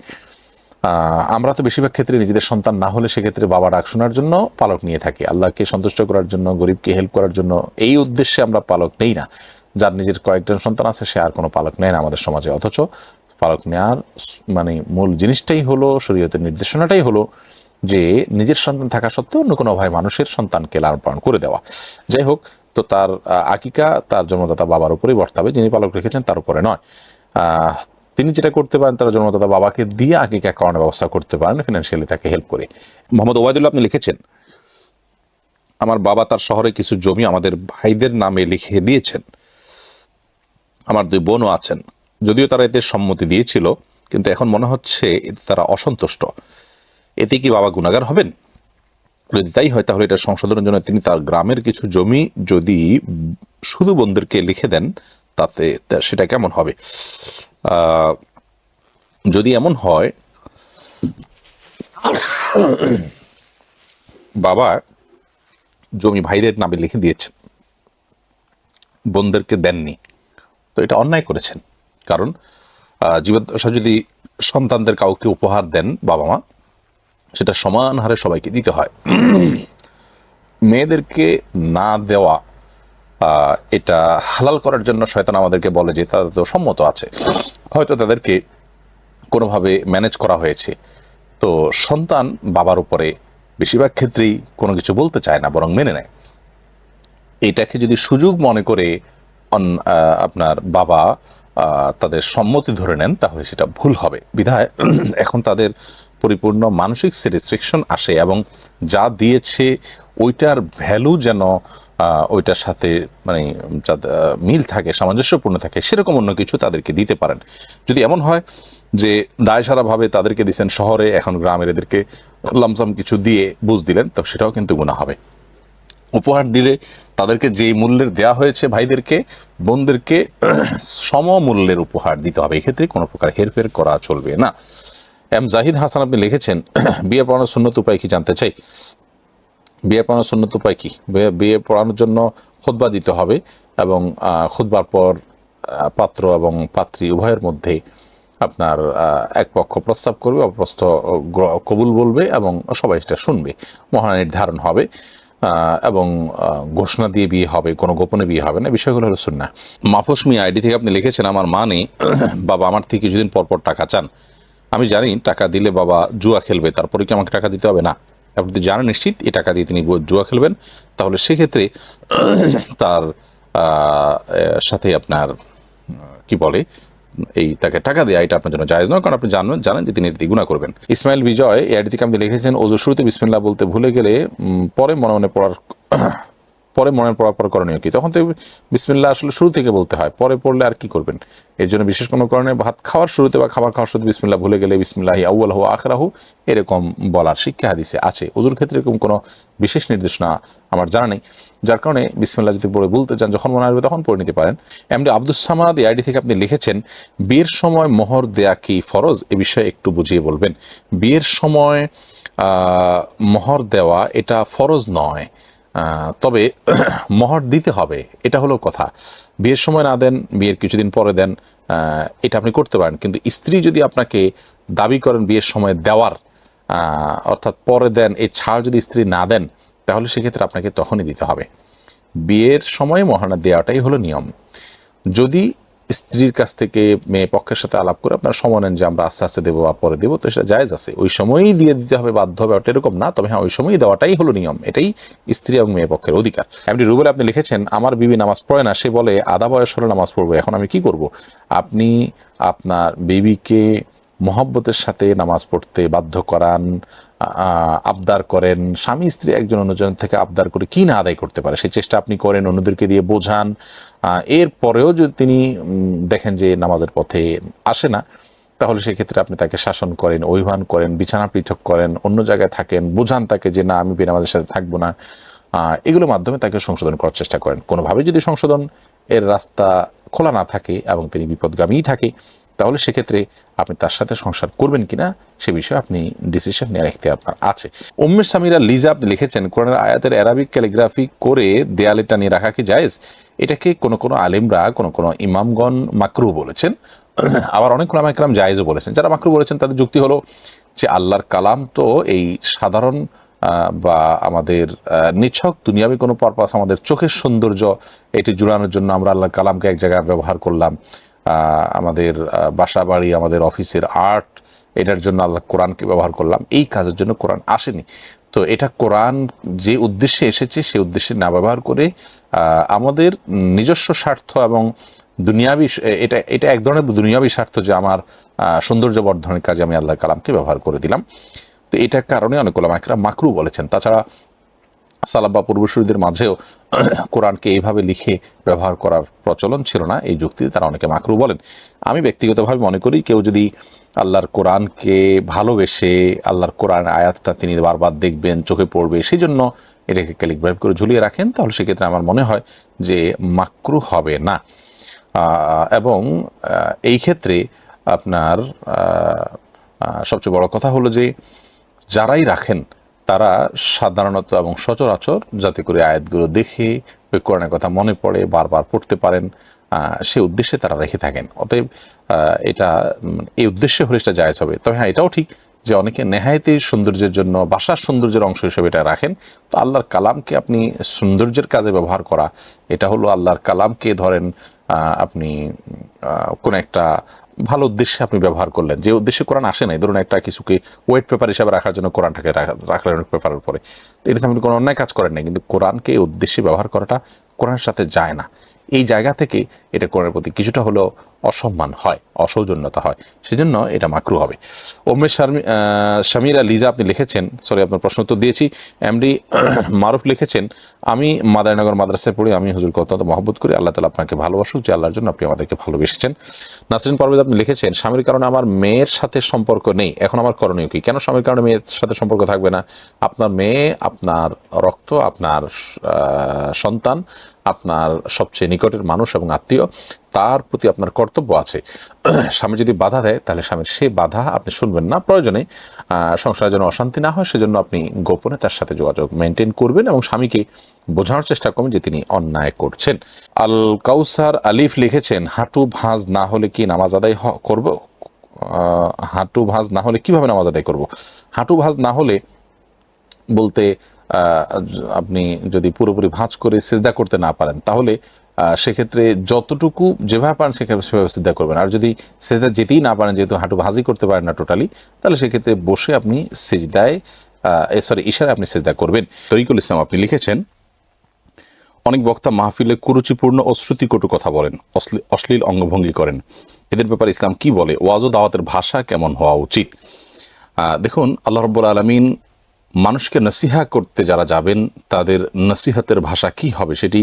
আমরা তো বেশিরভাগ ক্ষেত্রে নিজেদের সন্তান না হলে সেক্ষেত্রে বাবা ডাক শোনার জন্য পালক নিয়ে থাকি, আল্লাহকে সন্তুষ্ট করার জন্য, গরিবকে হেল্প করার জন্য, এই উদ্দেশ্যে আমরা পালক নেই না। যার নিজের কয়েকজন সন্তান আছে সে আর কোনো পালক নেয় না আমাদের সমাজে। অথচ পালক নেওয়ার মানে মূল জিনিসটাই হলো, শরীয়তের নির্দেশনাটাই হলো যে নিজের সন্তান থাকা সত্ত্বেও অন্য কোনো ভাই মানুষের সন্তানকে লালন পালন করে দেওয়া। যাই হোক, তো তার আকিকা তার জন্মদাতা বাবার উপরেই বর্তাবে, যিনি পালক রেখেছেন তার উপরে নয়। তিনি যেটা করতে পারেন, তারা জন্মদাতা বাবাকে দিয়ে আকিকা করানোর ব্যবস্থা করতে পারেন, ফিনান্সিয়ালি তাকে হেল্প করে। মোহাম্মদ ওবায়দুল্লাহ আপনি লিখেছেন, আমার বাবা তার শহরে কিছু জমি আমাদের ভাইদের নামে লিখে দিয়েছেন, আমার 2 বোনও আছেন, যদিও তারা এতে সম্মতি দিয়েছিল, কিন্তু এখন মনে হচ্ছে এতে তারা অসন্তুষ্ট, এতে কি বাবা গুনাহগার হবেন? যদি তাই হয়, তাহলে এটা সংশোধনের জন্য তিনি তার গ্রামের কিছু জমি যদি শুধু বোনদেরকে লিখে দেন, তাতে সেটা কেমন হবে? যদি এমন হয়, বাবা জমি ভাইদের নামে লিখে দিয়েছেন, বোনদেরকে দেননি, তো এটা অন্যায় করেছেন। কারণ জীবদ্দশা যদি সন্তানদের কাউকে উপহার দেন বাবা মা, সেটা সমান হারে সবাইকে দিতে হয়। মেয়েদেরকে না দেওয়া, এটা হালাল করার জন্য শয়তান আমাদেরকে বলে যে তাদের তো সম্মত আছে, হয়তো তাদেরকে কোনোভাবে ম্যানেজ করা হয়েছে। তো সন্তান বাবার উপরে বেশিরভাগ ক্ষেত্রেই কোনো কিছু বলতে চায় না, বরং মেনে নেয়। এটাকে যদি সুযোগ মনে করে আপনার বাবা তাদের সম্মতি ধরে নেন, তাহলে সেটা ভুল হবে। বিধায় এখন তাদের পরিপূর্ণ মানসিক স্যাটিসফ্যাকশন আসে এবং যা দিয়েছে ওইটার ভ্যালু যেন ওইটার সাথে মানে মিল থাকে, সামঞ্জস্যপূর্ণ থাকে, সেরকম অন্য কিছু তাদেরকে দিতে পারেন। যদি এমন হয় যে দায়সারাভাবে তাদেরকে দিচ্ছেন শহরে, এখন গ্রামের এদেরকে লামসাম কিছু দিয়ে বুঝ দিলেন, তো সেটাও কিন্তু গুনাহ হবে। উপহার দিলে তাদেরকে যেই মূল্যের দেয়া হয়েছে ভাইদেরকে বোনদেরকে সমমূল্যের উপহার দিতে হবে। এক্ষেত্রে কোনো প্রকার হেরফের করা চলবে না। এম জাহিদ হাসান আপনি লিখেছেন, বিয়ে পড়ানোর সুন্নত উপায় কি জানতে চাই। বিয়ে পড়ানোর সুন্নত উপায় কি? বিয়ে পড়ানোর জন্য খুতবা দিতে হবে এবং খুতবার পর পাত্র এবং পাত্রী উভয়ের মধ্যে আপনার এক পক্ষ প্রস্তাব করবে, অপরপক্ষ কবুল বলবে এবং সবাই সেটা শুনবে। মহানা নির্ধারণ হবে এবং ঘোষণা দিয়ে বিয়ে হবে, কোনো গোপনে বিয়ে হবে না। বিষয়গুলো হলো সুন্নাহ। মাহফুজ মিয়া আইডি থেকে আপনি লিখেছেন, আমার মা নেই, বাবা আমার থেকে কিছুদিন পরপর টাকা চান। আমি জানি টাকা দিলে বাবা জুয়া খেলবে, তারপরে কি আমাকে টাকা দিতে হবে? না। আপনি যদি জানেন নিশ্চিত এই টাকা দিয়ে তিনি জুয়া খেলবেন, তাহলে সেক্ষেত্রে তার সাথে আপনার কি বলে এই তাকে টাকা দেওয়া এটা আপনার জন্য জায়েজ নয়, কারণ আপনি জানেন যে তিনি এটি গুনাহ করবেন। ইসমাইল বিজয় এই আইডি থেকে আপনি লিখেছেন, ওযু শুরুতে বিসমিল্লাহ বলতে ভুলে গেলে পরে মনে পড়ার পর করণীয় কি? তখন তো বিসমিল্লাহ আসলে শুরু থেকে বলতে হয়, পরে পড়লে আর কি করবেন? এর জন্য বিশেষ কোনো কারণে ভাত খাওয়ার শুরুতে বা খাবার খাওয়ার শুরুতে বিসমিল্লাহ ভুলে গেলে বিসমিল্লাহি আউয়ালহু আখিরাহু এরকম বলার শিক্ষা হাদিসে আছে। ওযুর ক্ষেত্রে এরকম কোনো বিশেষ নির্দেশনা আমার জানা নেই, যার কারণে বিসমিল্লাহ যদি পড়ে বলতে চান যখন মনে আসবে তখন পড়ে নিতে পারেন। এমডি আব্দুস সামাদ এই আইডি থেকে আপনি লিখেছেন, বিয়ের সময় মোহর দেয়া কি ফরজ? এ বিষয়ে একটু বুঝিয়ে বলবেন। বিয়ের সময় মোহর দেওয়া এটা ফরজ নয়, তবে মোহর দিতে হবে, এটা হলো কথা। বিয়ের সময় না দেন, বিয়ের কিছুদিন পরে দেন, এটা আপনি করতে পারেন। কিন্তু স্ত্রী যদি আপনাকে দাবি করেন বিয়ের সময় দেওয়ার, অর্থাৎ পরে দেন, এই ছাড় যদি স্ত্রী না দেন, তাহলে সেক্ষেত্রে আপনাকে তখনই দিতে হবে। বিয়ের সময় মহারণা দেওয়াটাই হলো নিয়ম। যদি স্ত্রীর কাছ থেকে মেয়ে পক্ষের সাথে আলাপ করে আপনারা সময় নেন যে আমরা আস্তে আস্তে দেবো বা পরে দেবো, তো সেটা জায়েজ আছে। ওই সময়ই দিয়ে দিতে হবে, বাধ্য হবে, ওটা এরকম না। তবে হ্যাঁ, ওই সময়ই দেওয়াটাই হলো নিয়ম, এটাই স্ত্রী এবং মেয়ে পক্ষের অধিকার। এমনি রুবেল আপনি লিখেছেন, আমার বিবি নামাজ পড়ে না, সে বলে আধা বয়স হলে নামাজ পড়বো, এখন আমি কি করব? আপনি আপনার বিবিকে মহব্বতের সাথে নামাজ পড়তে বাধ্য করান, আবদার করেন। স্বামী স্ত্রী একজন অন্যজনের থেকে আবদার করে কি না আদায় করতে পারে সেই চেষ্টা আপনি করেন, অন্যদেরকে দিয়ে বোঝান। এর পরেও যদি তিনি দেখেন যে নামাজের পথে আসে না, তাহলে সেক্ষেত্রে আপনি তাকে শাসন করেন, অভিমান করেন, বিছানা পৃথক করেন, অন্য জায়গায় থাকেন, বোঝান তাকে যে না আমি বেনামাজের সাথে থাকবো না। এগুলোর মাধ্যমে তাকে সংশোধন করার চেষ্টা করেন। কোনোভাবে যদি সংশোধন এর রাস্তা খোলা না থাকে এবং তিনি বিপদগামীই থাকে, তাহলে সেক্ষেত্রে আপনি তার সাথে সংসার করবেন কিনা সে বিষয়ে আপনি ডিসিশন নেওয়ার এখতিয়ার আপনার আছে। উম্মে সামিরা লিজা আপনি লিখেছেন, কোরআনের আয়াতের অ্যারাবিক ক্যালিগ্রাফি করে দেয়ালে টানিয়ে রাখা কি জায়েজ? এটাকে কোনো আলেমরা, কোনো ইমামগণ মাকরুহ বলেছেন, আবার অনেক উলামা ইকরাম জায়েজও বলেছেন। যারা মাকরুহ বলেছেন তাদের যুক্তি হলো যে আল্লাহর কালাম তো এই সাধারণ বা আমাদের নিছক দুনিয়াবি কোনো পারপাস, আমাদের চোখের সৌন্দর্য এটি জুড়ানোর জন্য আমরা আল্লাহর কালামকে এক জায়গায় ব্যবহার করলাম। আমাদের বাসা বাড়ি, আমাদের অফিসের আর্ট, এটার জন্য আল্লাহ কোরআনকে ব্যবহার করলাম, এই কাজের জন্য কোরআন আসেনি। তো এটা কোরআন যে উদ্দেশ্যে এসেছে সে উদ্দেশ্যে না ব্যবহার করে আমাদের নিজস্ব স্বার্থ এবং দুনিয়াবি, এটা এক ধরনের দুনিয়াবি স্বার্থ যে আমার সৌন্দর্য বর্ধনের কাজে আমি আল্লাহ কালামকে ব্যবহার করে দিলাম। তো এটার কারণে অনেক ওলামা ইকরাম মাকরুহ বলেছেন। তাছাড়া সালাফ বা পূর্বসূরীদের মাঝেও কোরআনকে এইভাবে লিখে ব্যবহার করার প্রচলন ছিল না, এই যুক্তিতে তারা অনেকে মাকরুহ বলেন। আমি ব্যক্তিগতভাবে মনে করি কেউ যদি আল্লাহর কোরআনকে ভালোবেসে আল্লাহর কোরআন আয়াতটা তিনি বারবার দেখবেন, চোখে পড়বে, সেই জন্য এটাকে ক্যালিগ্রাফি করে ঝুলিয়ে রাখেন, তাহলে সেক্ষেত্রে আমার মনে হয় যে মাকরুহ হবে না। এবং এই ক্ষেত্রে আপনার সবচেয়ে বড় কথা হলো যে যারাই রাখেন তারা সাধারণত এবং সচরাচর যাতে করে আয়াতগুলো দেখে ওই কোরআনের কথা মনে পড়ে বারবার পড়তে পারেন, সে উদ্দেশ্যে তারা রেখে থাকেন। অতএব এটা এই উদ্দেশ্যে হলে সেটা জায়েজ হবে। তবে হ্যাঁ, এটাও ঠিক যে অনেকে নেহায়েতি সৌন্দর্যের জন্য, বাসার সৌন্দর্যের অংশ হিসেবে এটা রাখেন। তো আল্লাহর কালামকে আপনি সৌন্দর্যের কাজে ব্যবহার করা, এটা হলো আল্লাহর কালামকে ধরেন আপনি কোন একটা ভালো উদ্দেশ্যে আপনি ব্যবহার করলেন, যে উদ্দেশ্যে কোরআন আসে নাই। ধরুন একটা কিছুকে ওয়েট পেপার হিসাবে রাখার জন্য কোরআনটাকে রাখলেন ওয়েট পেপারের উপরে, তো এটাতে আপনি কোনো অন্যায় কাজ করেন না, কিন্তু কোরআনকে এই উদ্দেশ্যে ব্যবহার করাটা কোরআনের সাথে যায় না। এই জায়গা থেকে এটা কোরআনের প্রতি কিছুটা হলো অসম্মান হয়, অসৌজন্যতা হয়, সেজন্য এটা মাকরু হবে। ওমে শামিরা লিজা আপনি লিখেছেন, সরি আপনার প্রশ্ন উত্তর দিয়েছি। এমডি মারুফ লিখেছেন, আমি মাদারীনগর মাদ্রাসায় পড়ি, আমি হুজুরকে অত্যন্ত মহব্বত করি, আল্লাহ তাআলা আপনাকে ভালোবাসুক, যে আল্লাহর জন্য আপনি আমাদেরকে ভালোবেসেছেন। নাসরিন পারভেজ আপনি লিখেছেন, স্বামীর কারণে আমার মেয়ের সাথে সম্পর্ক নেই, এখন আমার করণীয় কি? কেন স্বামীর কারণে মেয়ের সাথে সম্পর্ক থাকবে না? আপনার মেয়ে আপনার রক্ত, আপনার সন্তান, আপনার সবচেয়ে নিকটের মানুষ এবং আত্মীয়, তার প্রতি আপনার কর্তব্য আছে। স্বামী যদি বাধা দেয় তাহলে স্বামীর সেই বাধা আপনি শুনবেন না, প্রয়োজনে সংসারে যেন অশান্তি না হয় সেজন্য আপনি গোপনে তার সাথে যোগাযোগ মেনটেন করবেন এবং স্বামীকে বোঝানোর চেষ্টা করবেন যে তিনি অন্যায় করছেন। আল কাউসার আলিফ লিখেছেন, হাঁটু ভাঁজ না হলে কি নামাজ আদায় করব? হাঁটু ভাঁজ না হলে কিভাবে নামাজ আদায় করব? হাঁটু ভাঁজ না হলে বলতে আপনি যদি পুরোপুরি ভাঁজ করে সিজদা করতে না পারেন তাহলে সেক্ষেত্রে যতটুকু যেভাবে পারেন সেভাবে সিজদা করবেন। আর যদি সিজদা যেতেই না পারেন, যেহেতু হাঁটু ভাঁজই করতে পারেন না টোটালি, তাহলে সেক্ষেত্রে বসে আপনি সিজদায় ইশারায় আপনি সিজদা করবেন। তরিকুল ইসলাম আপনি লিখেছেন, অনেক বক্তা মাহফিলে কুরুচিপূর্ণ ও শ্রুতিকটু কথা বলেন, অশ্লীল অঙ্গভঙ্গি করেন, এদের ব্যাপারে ইসলাম কি বলে? ওয়াজ ও দাওয়াতের ভাষা কেমন হওয়া উচিত? দেখুন, আল্লাহ রাব্বুল আলামিন মানুষকে নসিহা করতে যারা যাবেন তাদের নসিহতের ভাষা কি হবে সেটি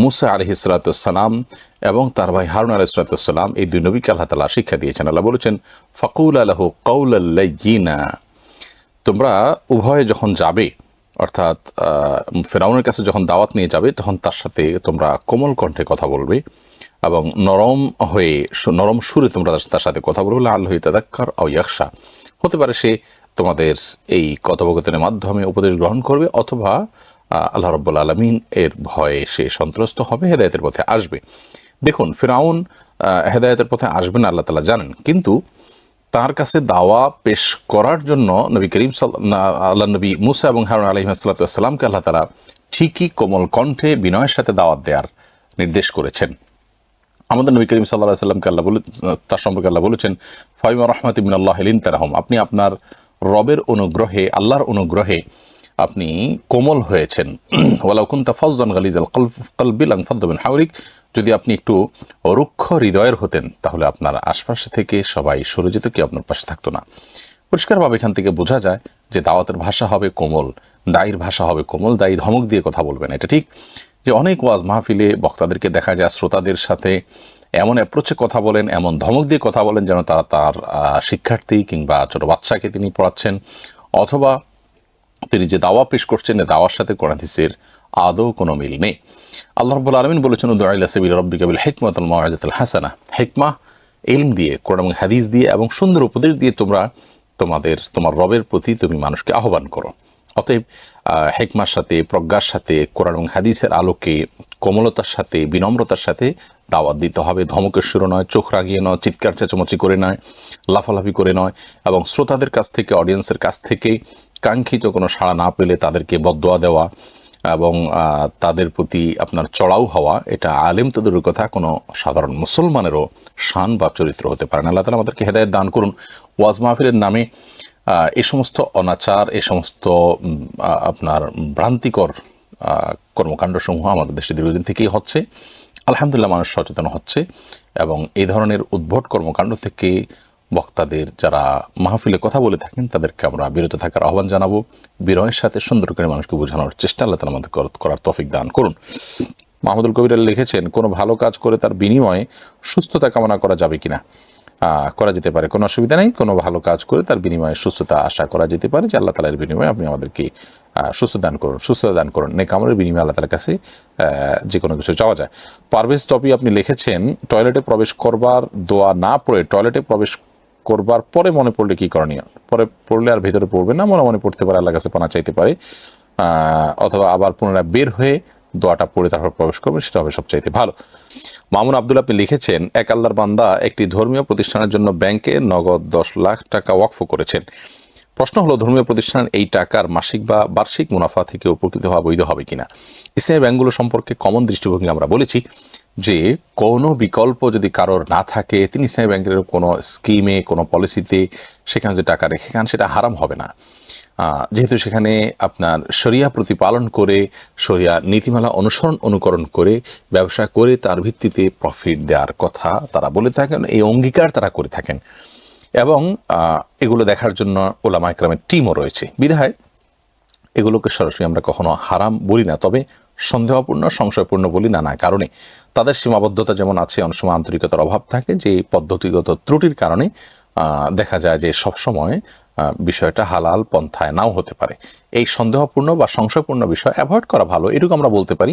মুসা আলাইহিস সালাম এবং তার ভাই হারুন আলাইহিস সালাম, এই দুই নবীকে আল্লাহ তাআলা শিক্ষা দিয়েছেন। আল্লাহ বলেছেন, ফাকুলা লাহু কাওলাল লাইয়িনা, তোমরা উভয়ে যখন যাবে, অর্থাৎ ফেরাউনের কাছে যখন দাওয়াত নিয়ে যাবে তখন তার সাথে তোমরা কোমল কণ্ঠে কথা বলবে এবং নরম সুরে তোমরা তার সাথে কথা বলবে। আল্লাহ তাযাক্কার আও ইয়াখশা, হতে পারে সে তোমাদের এই কথোপকথনের মাধ্যমে উপদেশ গ্রহণ করবে, অথবা আল্লাহ রাব্বুল আলামিন এর ভয়ে সে সন্ত্রস্ত হবে, হেদায়েতের পথে আসবে। দেখুন, ফিরআউন হেদায়েতের পথে আসবে না আল্লাহ তাআলা জানেন, কিন্তু তার কাছে দাওয়া পেশ করার জন্য নবী করিম আল্লাহ নবী মুসা এবং হারুন আলাইহিস সালামকে আল্লাহ তাআলা ঠিকই কোমল কণ্ঠে বিনয়ের সাথে দাওয়াত দেওয়ার নির্দেশ করেছেন। আমাদের নবী করিম সাল্লাল্লাহু আলাইহি ওয়াসাল্লামকে তার সম্পর্কে আল্লাহ বলেছেন, ফাইমা রাহমাতিন মিনাল্লাহি লিনতা লাহুম, আপনি আপনার রবের অনুগ্রহে, আল্লাহর অনুগ্রহে আপনি কোমল হয়েছেন। ওয়ালাউ কুনতা ফাজ্জান গালিজাল কলবি লানফাদ্দু মিন হাওলিক, যদি আপনি একটু রুক্ষ হৃদয়ের হতেন তাহলে আপনার আশপাশে থেকে সবাই সরে যেত, কেউ আপনার পাশে থাকতো না। পরিষ্কারভাবে এখান থেকে বোঝা যায় যে দাওয়াতের ভাষা হবে কোমল, দায়ীর ভাষা হবে কোমল, দায়ী ধমক দিয়ে কথা বলবেন। এটা ঠিক যে অনেক ওয়াজ মাহফিলে বক্তাদেরকে দেখা যায় শ্রোতাদের সাথে এমন অ্যাপ্রোচে কথা বলেন, এমন ধমক দিয়ে কথা বলেন যেন তারা তার শিক্ষার্থী কিংবা ছোট বাচ্চাকে তিনি পড়াচ্ছেন, অথবা তিনি যে দাওয়া পেশ করছেন দাওয়ার সাথে কোরআন হাদিসের আদৌ কোনো মিল নেই। আল্লাহ রাব্বুল আলামিন বলেছেন, উদউ ইলা সাবিলি রাব্বিকা বিল হিকমাতি ওয়াল মাউইজাতিল হাসানাহ, হিকমা ইলম দিয়ে, কোরআন এবং হাদিস দিয়ে এবং সুন্দর উপদেশ দিয়ে তোমরা তোমার রবের প্রতি তুমি মানুষকে আহ্বান করো। অতএব হিকমার সাথে, প্রজ্ঞার সাথে, কোরআন এবং হাদিসের আলোকে কোমলতার সাথে, বিনম্রতার সাথে দাওয়াত দিতে হবে। ধমকের সুরে নয়, চোখ রাগিয়ে নয়, চিৎকার চেঁচামেচি করে নয়, লাফালাফি করে নয়, এবং শ্রোতাদের কাছ থেকে, অডিয়েন্সের কাছ থেকে কাঙ্ক্ষিত কোনো সাড়া না পেলে তাদেরকে বদদোয়া দেওয়া এবং তাদের প্রতি আপনার চড়াও হওয়া, এটা আলেম তো দূরের কথা, কোনো সাধারণ মুসলমানেরও শান বা চরিত্র হতে পারে না। আল্লাহ তাআলা আমাদেরকে হেদায়েত দান করুন। ওয়াজ মাহফিলের নামে এই সমস্ত অনাচার, এই সমস্ত আপনার ভ্রান্তিকর কর্মকাণ্ডসমূহ আমাদের দেশে দীর্ঘদিন থেকেই হচ্ছে। আলহামদুলিল্লাহ, মানুষ সচেতন হচ্ছে এবং এই ধরনের উদ্ভট কর্মকাণ্ড থেকে বক্তাদের যারা মাহফিলে কথা বলে থাকেন তাদেরকে আমরা বিরত থাকার আহ্বান জানাবো। বিনয়ের সাথে সুন্দর করে মানুষকে বোঝানোর চেষ্টা আল্লাহ তাআলা আমাদের করার তৌফিক দান করুন। মাহমুদুল কবির আলী লিখেছেন, কোনো ভালো কাজ করে তার বিনিময়ে সুস্থতা কামনা করা যাবে কিনা? করা যেতে পারে, কোনো অসুবিধা নেই। কোনো ভালো কাজ করে তার বিনিময়ে সুস্থতা আশা করা যেতে পারে যে আল্লাহ তাআলার বিনিময়ে আপনি আমাদেরকে সুস্থতা দান করুন। নেক আমলের বিনিময়ে আল্লাহ তাআলার কাছে যে কোনো কিছু চাওয়া যায়। পারভেজ টপি আপনি লিখেছেন, টয়লেটে প্রবেশ করবার দোয়া না পড়ে টয়লেটে প্রবেশ করবার পরে মনে পড়লে কি করণীয়? পরে পড়লে আর ভেতরে পড়বে না, মনে পড়তে পারে, আল্লাহর কাছে পানা চাইতে পারে, অথবা আবার পুনরায় বের হয়ে দোয়াটা পড়ে তারপর প্রবেশ করবে, সেটা হবে সবচাইতে ভালো। মামুন আব্দুল আপনি লিখেছেন, এক আল্লাহর বান্দা একটি ধর্মীয় প্রতিষ্ঠানের জন্য ব্যাংকে নগদ 10 লাখ টাকা ওয়াকফ করেছেন। প্রশ্ন হলো, ধর্মীয় প্রতিষ্ঠানের এই টাকার মাসিক বা বার্ষিক মুনাফা থেকে উপকৃত হওয়া বৈধ হবে কিনা? ইসলামী ব্যাংকগুলো সম্পর্কে কমন দৃষ্টিভঙ্গি আমরা বলেছি যে কোনো বিকল্প যদি কারোর না থাকে, তিনি ইসলামী ব্যাংকের কোনো স্কিমে, কোনো পলিসিতে সেখানে যে টাকা রেখে খান সেটা হারাম হবে না। যেহেতু সেখানে আপনার শরিয়া প্রতিপালন করে শরিয়া নীতিমালা অনুকরণ করে ব্যবসা করে তার ভিত্তিতে প্রফিট দেওয়ার কথা তারা বলে থাকেন, এই অঙ্গীকার তারা করে থাকেন, এবং এগুলো দেখার জন্য ওলামা ইকরামের টিমও রয়েছে। বিধায় এগুলোকে সরাসরি আমরা কখনো হারাম বলি না, তবে সন্দেহপূর্ণ সংশয়পূর্ণ বলি নানা কারণে। তাদের সীমাবদ্ধতা যেমন আছে, অনেক সময় আন্তরিকতার অভাব থাকে, যে পদ্ধতিগত ত্রুটির কারণে দেখা যায় যে সবসময় বিষয়টা হালাল পন্থায় নাও হতে পারে। এই সন্দেহপূর্ণ বা সংশয়পূর্ণ বিষয় অ্যাভয়েড করা ভালো, এটুকু আমরা বলতে পারি।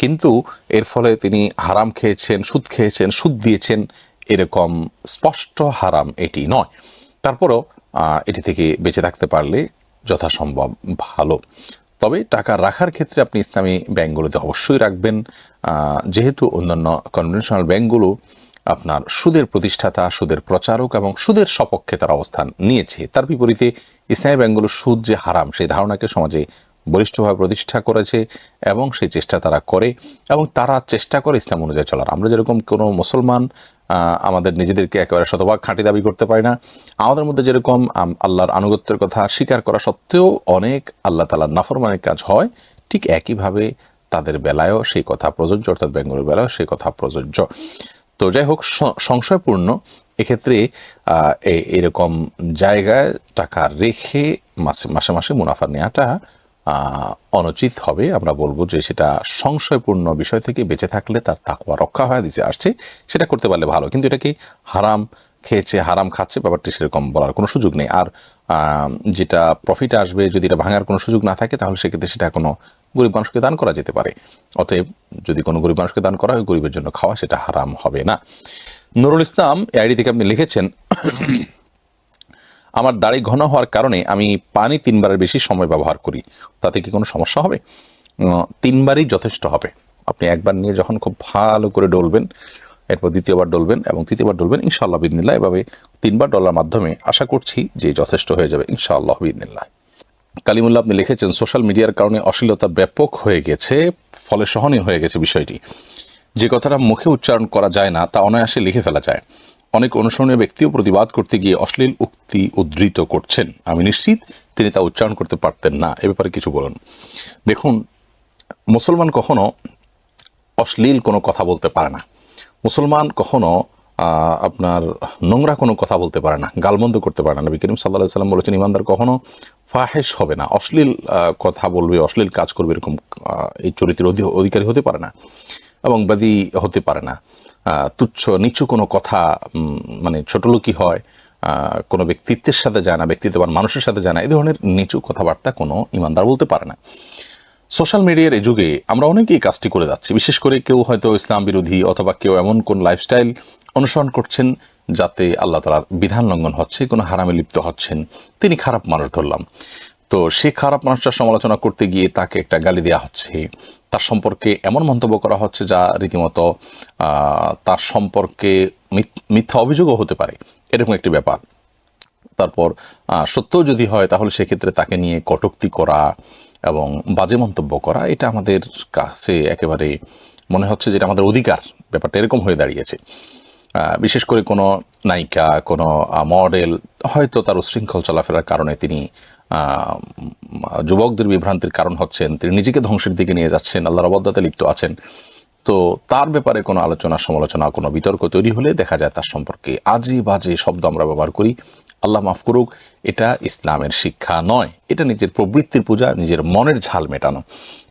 কিন্তু এর ফলে তিনি হারাম খেয়েছেন, সুদ দিয়েছেন, এরকম স্পষ্ট হারাম এটি নয়। তারপরও এটি থেকে বেঁচে থাকতে পারলে যথাসম্ভব ভালো। তবে টাকা রাখার ক্ষেত্রে আপনি ইসলামী ব্যাংকগুলোতে অবশ্যই রাখবেন, যেহেতু অন্যান্য কনভেনশনাল ব্যাংকগুলো আপনার সুদের প্রতিষ্ঠাতা, সুদের প্রচারক এবং সুদের সপক্ষে তার অবস্থান নিয়েছে। তার বিপরীতে ইসলামী ব্যাংকগুলো সুদ যে হারাম সেই ধারণাকে সমাজে বলিষ্ঠভাবে প্রতিষ্ঠা করেছে এবং সেই চেষ্টা তারা করে, এবং তারা চেষ্টা করে ইসলাম অনুযায়ী চলার। আমরা যেরকম কোনো মুসলমান আমাদের নিজেদেরকে একেবারে শতভাগ খাঁটি দাবি করতে পারি না, আমাদের মধ্যে যেরকম আল্লাহর আনুগত্যের কথা স্বীকার করা সত্ত্বেও অনেক আল্লাহ তাআলার নাফরমানের কাজ হয়, ঠিক একইভাবে তাদের বেলায়ও সেই কথা প্রযোজ্য, অর্থাৎ ব্যাংকগুলোর বেলায়ও সেই কথা প্রযোজ্য। তো যাই হোক, সংশয়পূর্ণ এক্ষেত্রে এরকম জায়গায় টাকা রেখে মাসে মাসে মুনাফা নেওয়াটা অনুচিত হবে। আমরা বলবো যে সেটা সংশয়পূর্ণ বিষয় থেকে বেঁচে থাকলে তার তাকওয়া রক্ষা হয়ে দিতে আসছে, সেটা করতে পারলে ভালো। কিন্তু এটাকে হারাম খেয়েছে, হারাম খাচ্ছে, ব্যাপারটি সেরকম বলার কোনো সুযোগ নেই। আর যেটা প্রফিট আসবে, যদি এটা ভাঙার কোনো সুযোগ না থাকে, তাহলে সেক্ষেত্রে সেটা কোনো গরিব মানুষকে দান করা যেতে পারে। অতএব যদি কোনো গরিব মানুষকে দান করা হয়, গরিবের জন্য খাওয়া সেটা হারাম হবে না। নুরুল ইসলাম আইডি থেকে আপনি লিখেছেন, আমার দাড়ি ঘন হওয়ার কারণে আমি পানি 3 বারের বেশি সময় ব্যবহার করি, তাতে কি কোনো সমস্যা হবে? 3 বারই যথেষ্ট হবে। আপনি একবার নিয়ে যখন খুব ভালো করে ডলবেন, এরপর দ্বিতীয়বার ডলবেন এবং তৃতীয়বার ডলবেন, ইনশাআল্লাহ বিইذনিল্লাহ। এভাবে 3 বার ডলার মাধ্যমে আশা করছি যে যথেষ্ট হয়ে যাবে ইনশাআল্লাহ বিইذনিল্লাহ। কালিমুল্লাহ আপনি লিখেছেন, সোশ্যাল মিডিয়ার কারণে অশ্লীলতা ব্যাপক হয়ে গেছে, ফলে সহনীয় হয়ে গেছে বিষয়টি। যে কথাটা মুখে উচ্চারণ করা যায় না তা অনায়াসে লিখে ফেলা যায়। অনেক অনুসরণীয় ব্যক্তিও প্রতিবাদ করতে গিয়ে অশ্লীল উক্তি উদ্ধৃত করছেন। আমি নিশ্চিত তিনি তা উচ্চারণ করতে পারতেন না। এ ব্যাপারে কিছু বলুন। দেখুন, মুসলমান কখনো অশ্লীল কোনো কথা বলতে পারে না। মুসলমান কখনো আপনার নোংরা কোনো কথা বলতে পারে না, গালমন্দ করতে পারে না। নবী করিম সাল্লাল্লাহু আলাইহি ওয়াসাল্লাম বলেছেন, ইমানদার কখনো ফাহেশ হবে না, অশ্লীল কথা বলবে, অশ্লীল কাজ করবে, এরকম এই চরিত্রের অধিকারী হতে পারে না এবং বাদী হতে পারে না। তুচ্ছ নিচু কোনো কথা, মানে ছোটলোকি হয়, কোনো ব্যক্তিত্বের সাথে যায় না, ব্যক্তিত্ববান মানুষের সাথে যায় না, এই ধরনের নিচু কথাবার্তা কোনো ইমানদার বলতে পারে না। সোশ্যাল মিডিয়ার এই যুগে আমরা অনেকেই কাজটি করে যাচ্ছি। বিশেষ করে কেউ হয়তো ইসলাম বিরোধী অথবা কেউ এমন কোন লাইফস্টাইল অনুসরণ করছেন যাতে আল্লাহ তাআলার বিধান লঙ্ঘন হচ্ছে, কোনো হারামে লিপ্ত হচ্ছেন, তিনি খারাপ মানুষ ধরলাম। তো সে খারাপ মানুষটার সমালোচনা করতে গিয়ে তাকে একটা গালি দেওয়া হচ্ছে, তার সম্পর্কে এমন মন্তব্য করা হচ্ছে যা রীতিমতো তার সম্পর্কে মিথ্যা অভিযোগও হতে পারে, এরকম একটি ব্যাপার। তারপর সত্যও যদি হয় তাহলে সেক্ষেত্রে তাকে নিয়ে কটূক্তি করা এবং বাজে মন্তব্য করা, এটা আমাদের কাছে একেবারে মনে হচ্ছে যেটা আমাদের অধিকার। ব্যাপারটা এরকম হয়ে দাঁড়িয়েছে। বিশেষ করে কোনো নায়িকা, কোনো মডেল হয়তো তার উশৃঙ্খল চলাফেরার কারণে তিনি যুবকদের বিভ্রান্তির কারণ হচ্ছেন, তিনি নিজেকে ধ্বংসের দিকে নিয়ে যাচ্ছেন, আল্লাহর অবাধ্যতে লিপ্ত আছেন। তো তার ব্যাপারে কোনো আলোচনা, সমালোচনা, কোনো বিতর্ক তৈরি হলে দেখা যায় তার সম্পর্কে আজে বাজে শব্দ আমরা ব্যবহার করি। আল্লাহ মাফ করুক, এটা ইসলামের শিক্ষা নয়, এটা নিজের প্রবৃত্তির পূজা, নিজের মনের ঝাল মেটানো।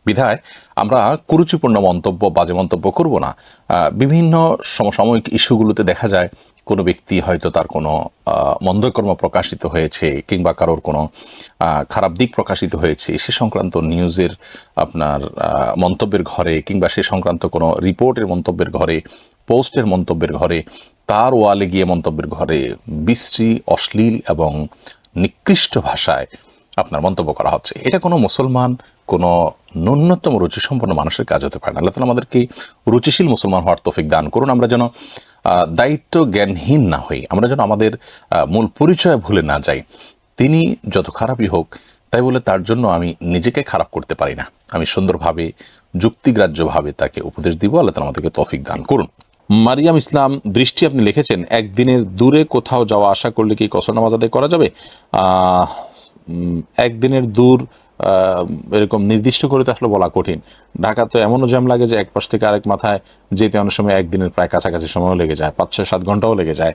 বিধায় আমরা কুরুচিপূর্ণ মন্তব্য, বাজে মন্তব্য করব না। বিভিন্ন সমসাময়িক ইস্যুগুলোতে দেখা যায় কোনো ব্যক্তি হয়তো তার কোনো মন্দকর্ম প্রকাশিত হয়েছে কিংবা কারোর কোনো খারাপ দিক প্রকাশিত হয়েছে, সে সংক্রান্ত নিউজের আপনার মন্তব্যের ঘরে কিংবা সে সংক্রান্ত কোনো রিপোর্টের মন্তব্যের ঘরে, পোস্টের মন্তব্যের ঘরে, তার ওয়ালে গিয়ে মন্তব্যের ঘরে বিশ্রী, অশ্লীল এবং নিকৃষ্ট ভাষায় আপনার মন্তব্য করা হচ্ছে। এটা কোনো মুসলমান, কোনো ন্যূনতম রুচিসম্পন্ন মানুষের কাজ হতে পারে না। আল্লাহ তাআলা আমাদেরকে রুচিশীল মুসলমান হওয়ার তৌফিক দান করুন। আমরা যেন দায়িত্ব জ্ঞানহীন না হই, আমরা যেন আমাদের মূল পরিচয় ভুলে না যাই। তিনি যত খারাপই হোক, তাই বলে তার জন্য আমি নিজেকে খারাপ করতে পারি না। আমি সুন্দরভাবে, যুক্তিগ্রাহ্যভাবে তাকে উপদেশ দিব। আল্লাহ তাআলা আমাদেরকে তৌফিক দান করুন। মারিয়াম ইসলাম দৃষ্টি আপনি লিখেছেন, একদিনের দূরে কোথাও যাওয়া আশা করলে কি কসর নামাজ আদায় করা যাবে? একদিনের দূর এরকম নির্দিষ্ট করে তো আসলে বলা কঠিন। ঢাকা তো এমনও জ্যাম লাগে যে এক পাশ থেকে আরেক মাথায় যেতে অনেক সময় একদিনের প্রায় কাছাকাছি সময়ও লেগে যায়, 5-6-7 ঘন্টাও লেগে যায়,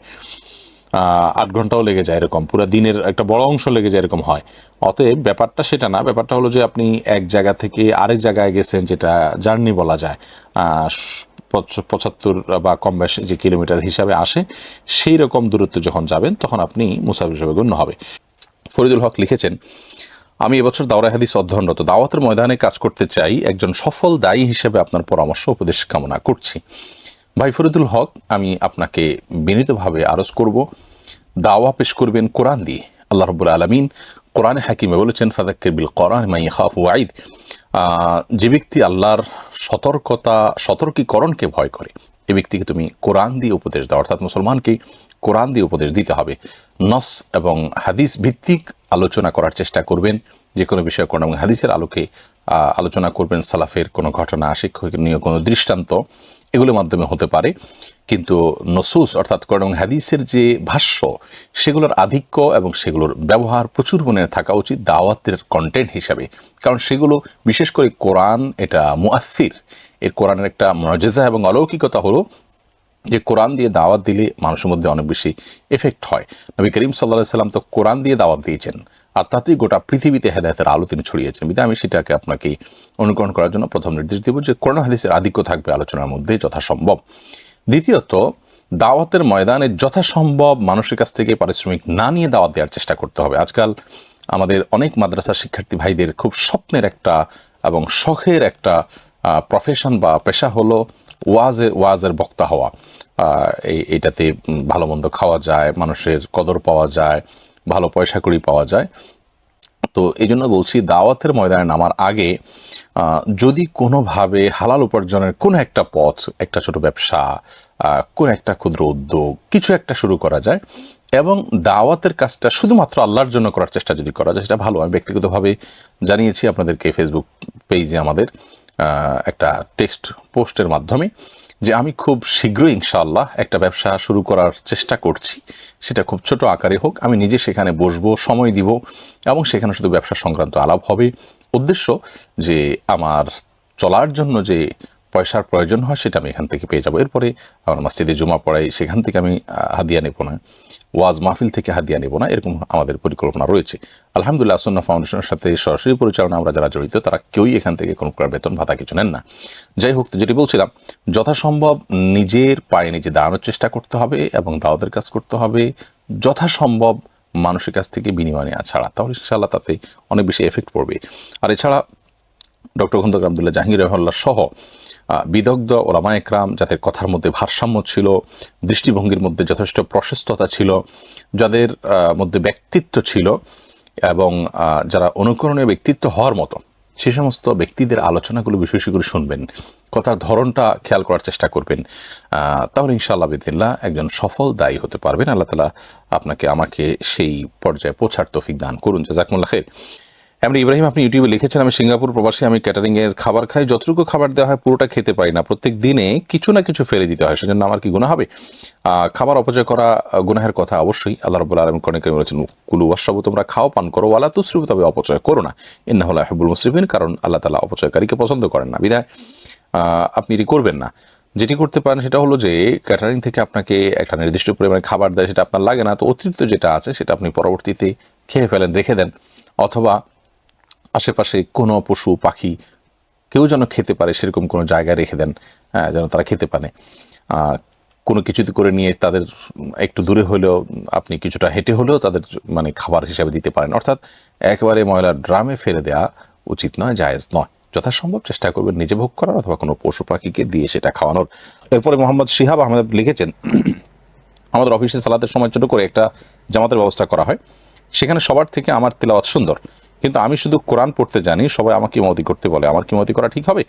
8 ঘন্টাও লেগে যায়, এরকম পুরো দিনের একটা বড় অংশ লেগে যায়, এরকম হয়। অতএব ব্যাপারটা সেটা না, ব্যাপারটা হলো যে আপনি এক জায়গা থেকে আরেক জায়গায় গেছেন, যেটা জার্নি বলা যায়, 75 বা কম বেশি যে কিলোমিটার হিসাবে আসে, সেই রকম দূরত্ব যখন যাবেন তখন আপনি মুসাফির হিসেবে গণ্য হবে। ফরিদুল হক লিখেছেন, আমি এবছর দাওরা হাদিস অধ্যয়নরত, দাওয়াতের ময়দানে কাজ করতে চাই, একজন সফল দায়ী হিসেবে আপনার পরামর্শ উপদেশ কামনা করছি। ভাই ফরিদুল হক, আমি আপনাকে বিনীতভাবে আরজ করব, দাওয়া পেশ করবেন কোরআন দিয়ে। আল্লাহ রাব্বুল আলামিন কোরআনে হাকিমে বলেছেন, ফাযাক্কির বিল কোরআন মান ইয়াখাফু ওয়াঈদ। যে ব্যক্তি আল্লাহর সতর্কীকরণকে ভয় করে, এই ব্যক্তিকে তুমি কোরআন দিয়ে উপদেশ দাও, অর্থাৎ মুসলমানকে কোরআন দিয়ে উপদেশ দিতে হবে। নস এবং হাদিস ভিত্তিক আলোচনা করার চেষ্টা করবেন, যে কোনো বিষয় কোরআন এবং হাদিসের আলোকে আলোচনা করবেন। সালাফের কোনো ঘটনা, শিক্ষণীয় কোনো দৃষ্টান্ত, এগুলোর মাধ্যমে হতে পারে, কিন্তু নসুস অর্থাৎ কোরআন এবং হাদিসের যে ভাষ্য, সেগুলোর আধিক্য এবং সেগুলোর ব্যবহার প্রচুর মনে থাকা উচিত দাওয়াতের কন্টেন্ট হিসাবে। কারণ সেগুলো, বিশেষ করে কোরআন, এটা মুআসসির। এর কোরআনের একটা মুআজিজা এবং অলৌকিকতা হলো যে কোরআন দিয়ে দাওয়াত দিলে মানুষের মধ্যে অনেক বেশি এফেক্ট হয়। নবী করিম সাল্লাল্লাহু আলাইহি সাল্লাম তো কোরআন দিয়ে দাওয়াত দিয়েছেন, আর তাতেই গোটা পৃথিবীতে হেদায়েতের আলো তিনি ছড়িয়েছেন। বিধায় আমি সেটাকে আপনাকে অনুকরণ করার জন্য প্রথম নির্দেশ দেব যে কোরআন হাদিসের আধিক্য থাকবে আলোচনার মধ্যে যথাসম্ভব। দ্বিতীয়ত, দাওয়াতের ময়দানে যথাসম্ভব মানুষের কাছ থেকে পারিশ্রমিক না নিয়ে দাওয়াত দেওয়ার চেষ্টা করতে হবে। আজকাল আমাদের অনেক মাদ্রাসার শিক্ষার্থী ভাইদের খুব স্বপ্নের একটা এবং শখের একটা প্রফেশন বা পেশা হলো ওয়াজের বক্তা হওয়া। এইটাতে ভালো মন্দ খাওয়া যায়, মানুষের কদর পাওয়া যায়, ভালো পয়সা কড়ি পাওয়া যায়। তো এই জন্য বলছি, দাওয়াতের ময়দানে নামার আগে যদি কোনোভাবে হালাল উপার্জনের কোনো একটা পথ, একটা ছোট ব্যবসা, কোন একটা ক্ষুদ্র উদ্যোগ, কিছু একটা শুরু করা যায় এবং দাওয়াতের কাজটা শুধুমাত্র আল্লাহর জন্য করার চেষ্টা যদি করা যায়, সেটা ভালো। আমি ব্যক্তিগতভাবে জানিয়েছি আপনাদেরকে ফেসবুক পেজে আমাদের একটা টেক্সট পোস্টের মাধ্যমে যে আমি খুব শীঘ্রই ইনশাআল্লাহ একটা ব্যবসা শুরু করার চেষ্টা করছি। সেটা খুব ছোট আকারে হোক, আমি নিজে সেখানে বসবো, সময় দিব এবং সেখানে শুধু ব্যবসা সংক্রান্ত আলাপ হবে। উদ্দেশ্য যে আমার চলার জন্য যে পয়সার প্রয়োজন হয় সেটা আমি এখান থেকে পেয়ে যাবো। এরপরে আমার মসজিদে জুমা পড়াই, সেখান থেকে আমি হাদিয়া নেব না, ওয়াজ মাহফিল থেকে হাদিয়া নেব না, এরকম আমাদের পরিকল্পনা রয়েছে। আলহামদুলিল্লাহ, সুন্নাহ ফাউন্ডেশনের সাথে সরাসরি পরিচালনা আমরা যারা জড়িত, তারা কেউই এখান থেকে কোনো প্রকার বেতন ভাতা কিছু নেন না। যাই হোক, যেটি বলছিলাম, যথাসম্ভব নিজের পায়ে নিজে দাঁড়ানোর চেষ্টা করতে হবে এবং দাওয়াতের কাজ করতে হবে যথাসম্ভব মানুষের কাছ থেকে বিনিময় নেওয়া ছাড়া, তাহলে ইনশাআল্লাহ তাতে অনেক বেশি এফেক্ট পড়বে। আর এছাড়া ডক্টর খন্দকার আব্দুল্লাহ জাহাঙ্গীর রহমাল্লাহ সহ বিদগ্ধ ওলামা একরাম, যাদের কথার মধ্যে ভারসাম্য ছিল, দৃষ্টিভঙ্গির মধ্যে যথেষ্ট প্রশস্ততা ছিল, যাদের মধ্যে ব্যক্তিত্ব ছিল এবং যারা অনুকরণীয় ব্যক্তিত্ব হওয়ার মতো, সে সমস্ত ব্যক্তিদের আলোচনাগুলো বেশি বেশি করে শুনবেন, কথার ধরনটা খেয়াল করার চেষ্টা করবেন। তাহলে ইনশাআল্লাহ বিদিল্লাহ একজন সফল দায়ী হতে পারবেন। আল্লাহ তাআলা আপনাকে আমাকে সেই পর্যায়ে পৌঁছার তৌফিক দান করুন। জাযাকুমুল্লাহ খাইর। এমনি ইব্রাহিম, আপনি ইউটিউবে লিখেছেন, আমি সিঙ্গাপুর প্রবাসী, আমি ক্যাটারিংয়ের খাবার খাই, যতটুকু খাবার দেওয়া হয় পুরোটা খেতে পারি না, প্রত্যেক দিনে কিছু না কিছু ফেলে দিতে হয়, সেজন্য আমার কি গুনাহ হবে? খাবার অপচয় করা গুনাহের কথা অবশ্যই আল্লাহ রাব্বুল আলামিন কোরআনে কারীমে বলেছেন, কুলু ওয়াশরাবু, তোমরা খাও পান করো, ওয়ালা তুসরিফু, তবে অপচয় করো না, ইন্নাহু লা ইউহিব্বুল মুসরিফিন, কারণ আল্লাহ তাআলা অপচয়কারীকে পছন্দ করেন না। বিধায় আপনি এটি করবেন না। যেটি করতে পারেন সেটা হলো যে ক্যাটারিং থেকে আপনাকে একটা নির্দিষ্ট পরিমাণে খাবার দেয়, সেটা আপনার লাগে না, তো অতিরিক্ত যেটা আছে সেটা আপনি পরবর্তীতে খেয়ে ফেলেন, রেখে দেন, অথবা আশেপাশে কোনো পশু পাখি কেউ যেন খেতে পারে সেরকম কোনো জায়গায় রেখে দেন, যেন তারা খেতে পারে। কোনো কিছুতে করে নিয়ে তাদের একটু দূরে হলেও আপনি কিছুটা হেঁটে হলেও তাদের মানে খাবার হিসাবে দিতে পারেন। অর্থাৎ একেবারে ময়লার ড্রামে ফেলে দেওয়া উচিত নয়, জায়েজ নয়। যথাসম্ভব চেষ্টা করবেন নিজে ভোগ করার অথবা কোনো পশু পাখিকে দিয়ে সেটা খাওয়ানোর। এরপরে মোহাম্মদ শিহাব আহমেদ লিখেছেন, আমাদের অফিসে সালাতের সময় ছোট করে একটা জামাতের ব্যবস্থা করা হয়, সেখানে সবার থেকে আমার তেলাওয়াত সুন্দর, কিন্তু আমি শুধু কোরআন পড়তে জানি, সবাই আমাকে ইমামতি করতে বলে, আমার কি ইমামতি করা ঠিক হবে?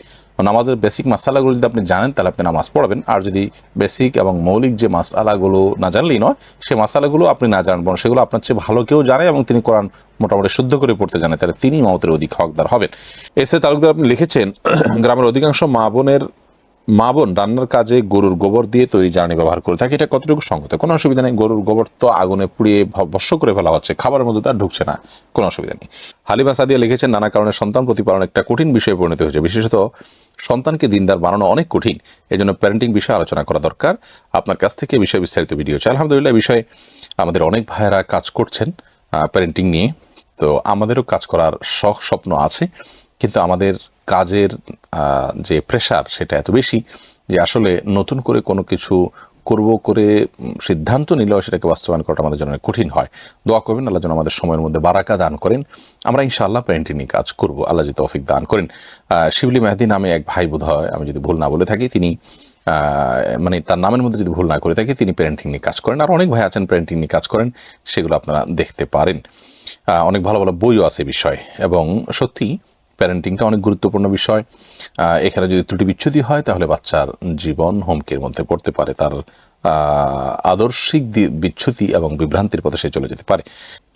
নামাজের বেসিক মাসালাগুলো যদি আপনি জানেন তাহলে আপনি নামাজ পড়বেন, আর যদি বেসিক এবং মৌলিক যে মাসালাগুলো না জানলেই নয়, সেই মাসালাগুলো আপনি না জানবেন, সেগুলো আপনার চেয়ে ভালো কেউ জানে এবং তিনি কোরআন মোটামুটি শুদ্ধ করে পড়তে জানে, তাহলে তিনি ইমামতের অধিক হকদার হবেন। এসে তালুকদার আপনি লিখেছেন, গ্রামের অধিকাংশ মা বোনের মা বোন রান্নার কাজে গরুর গোবর দিয়ে তৈরি জ্বালানি ব্যবহার করে থাকে, এটা কতটুকু সঙ্গত? কোনো অসুবিধা নেই, গরুর গোবর তো আগুনে পুড়িয়ে ভস্ম করে ফেলা হচ্ছে, খাবারের মধ্যে তার ঢুকছে না, কোনো অসুবিধা নেই। হালিমা সাদিয়া লিখেছেন, নানা কারণে সন্তান প্রতিপালন একটা কঠিন বিষয়ে পরিণত হয়েছে, বিশেষত সন্তানকে দিনদার বানানো অনেক কঠিন, এজন্য প্যারেন্টিং বিষয়ে আলোচনা করা দরকার। আপনার কাছ থেকে বিষয়ে বিস্তারিত ভিডিও চাই। আলহামদুলিল্লাহ, বিষয়ে আমাদের অনেক ভাইয়েরা কাজ করছেন প্যারেন্টিং নিয়ে, তো আমাদেরও কাজ করার শখ স্বপ্ন আছে, কিন্তু আমাদের কাজের যে প্রেশার সেটা এত বেশি যে আসলে নতুন করে কোনো কিছু করব করে সিদ্ধান্ত নিলেও সেটাকে বাস্তবায়ন করাটা আমাদের জন্য কঠিন হয়। দোয়া করবেন আল্লাহ যেন আমাদের সময়ের মধ্যে বারাকা দান করেন, আমরা ইনশাআল্লাহ প্যারেন্টিং নিয়ে কাজ করব, আল্লাহ যদি তৌফিক দান করেন। শিবলি মেহেদি নামে এক ভাই বোধ হয়, আমি যদি ভুল না বলে থাকি, তিনি মানে তার নামের মধ্যে যদি ভুল না করে থাকি, তিনি প্যারেন্টিং নিয়ে কাজ করেন। আর অনেক ভাই আছেন প্যারেন্টিং নিয়ে কাজ করেন, সেগুলো আপনারা দেখতে পারেন। অনেক ভালো ভালো বইও আছে বিষয়, এবং সত্যি প্যারেন্টিংটা অনেক গুরুত্বপূর্ণ বিষয়। এখানে যদি ত্রুটি বিচ্ছুতি হয় তাহলে বাচ্চার জীবন হুমকির মধ্যে পড়তে পারে, তার আদর্শিক বিচ্ছুতি এবং বিভ্রান্তির পথে সে চলে যেতে পারে।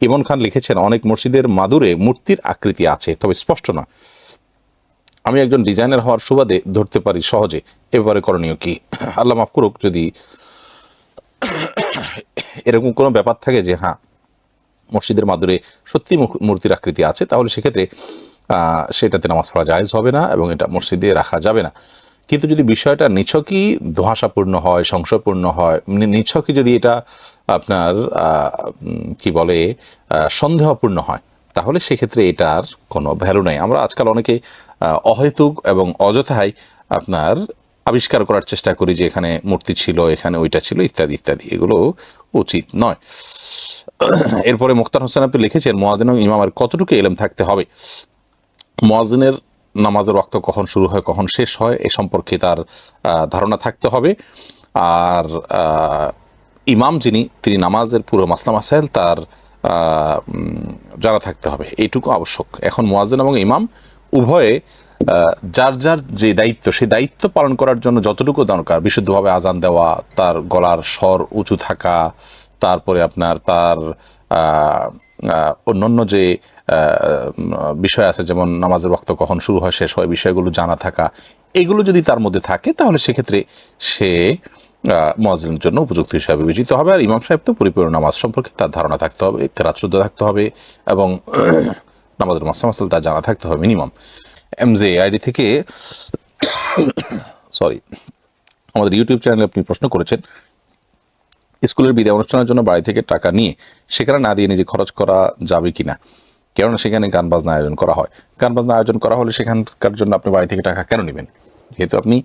ইমন খান লিখেছেন, অনেক মসজিদের মাদুরে মূর্তির আকৃতি আছে, তবে স্পষ্ট না। আমি একজন ডিজাইনার হওয়ার সুবাদে ধরতে পারি সহজে, এবারে করণীয় কি? আল্লাহ মাফ করুক যদি এরকম কোনো ব্যাপার থাকে যে হ্যাঁ মসজিদের মাদুরে সত্যি মূর্তির আকৃতি আছে, তাহলে সেক্ষেত্রে সেটাতে নামাজ পড়া জায়েজ হবে না এবং এটা মসজিদে রাখা যাবে না। কিন্তু যদি বিষয়টা নিছকই ধোঁয়াশাপূর্ণ হয়, সংশয়পূর্ণ হয়, নিছকই যদি এটা আপনার কি বলে সন্দেহপূর্ণ হয়, তাহলে সেক্ষেত্রে এটার কোনো ভ্যালু নাই। আমরা আজকাল অনেকে অহেতুক এবং অযথাই আপনার আবিষ্কার করার চেষ্টা করি যে এখানে মূর্তি ছিল, এখানে ওইটা ছিল, ইত্যাদি ইত্যাদি, এগুলো উচিত নয়। এরপরে মুখতার হোসেন আপনি লিখেছেন, মুয়াজ্জিন এবং ইমামের কতটুকু ইলম থাকতে হবে? মুয়াজ্জিনের নামাজের ওয়াক্ত কখন শুরু হয় কখন শেষ হয় এ সম্পর্কে তার ধারণা থাকতে হবে, আর ইমাম যিনি, তিনি নামাজের পুরো মাসলা মাসাইল তার জানা থাকতে হবে, এইটুকু আবশ্যক। এখন মুয়াজ্জিন এবং ইমাম উভয়ে যার যার যে দায়িত্ব, সেই দায়িত্ব পালন করার জন্য যতটুকু দরকার, বিশুদ্ধভাবে আজান দেওয়া, তার গলার স্বর উঁচু থাকা, তারপরে আপনার তার অন্যান্য যে বিষয় আছে, যেমন নামাজের ওয়াক্ত কখন শুরু হয় শেষ হয়, বিষয়গুলো জানা থাকা, এগুলো যদি তার মধ্যে থাকে তাহলে সেক্ষেত্রে সে মুয়াজ্জিনের জন্য উপযুক্ত হিসাবে বিবেচিত হবে। আর ইমাম সাহেব তো পরিপূর্ণ নামাজ সম্পর্কে তার ধারণা থাকতে হবে, কেরাত শুদ্ধ থাকতে হবে, এবং নামাজের মাসলা মাসাইল তার জানা থাকতে হবে মিনিমাম। এমজে আইডি থেকে সরি, আমাদের ইউটিউব চ্যানেলে আপনি প্রশ্ন করেছেন, স্কুলের বিদায় অনুষ্ঠানের জন্য বাড়ি থেকে টাকা নিয়ে সেখানে না দিয়ে নিজে খরচ করা যাবে কিনা? কেননা সেখানে গান বাজনা আয়োজন করা হয়। গান বাজনা আয়োজন করা হলে সেখানকার জন্য আপনি বাড়ি থেকে টাকা কেন নেবেন? যেহেতু আপনি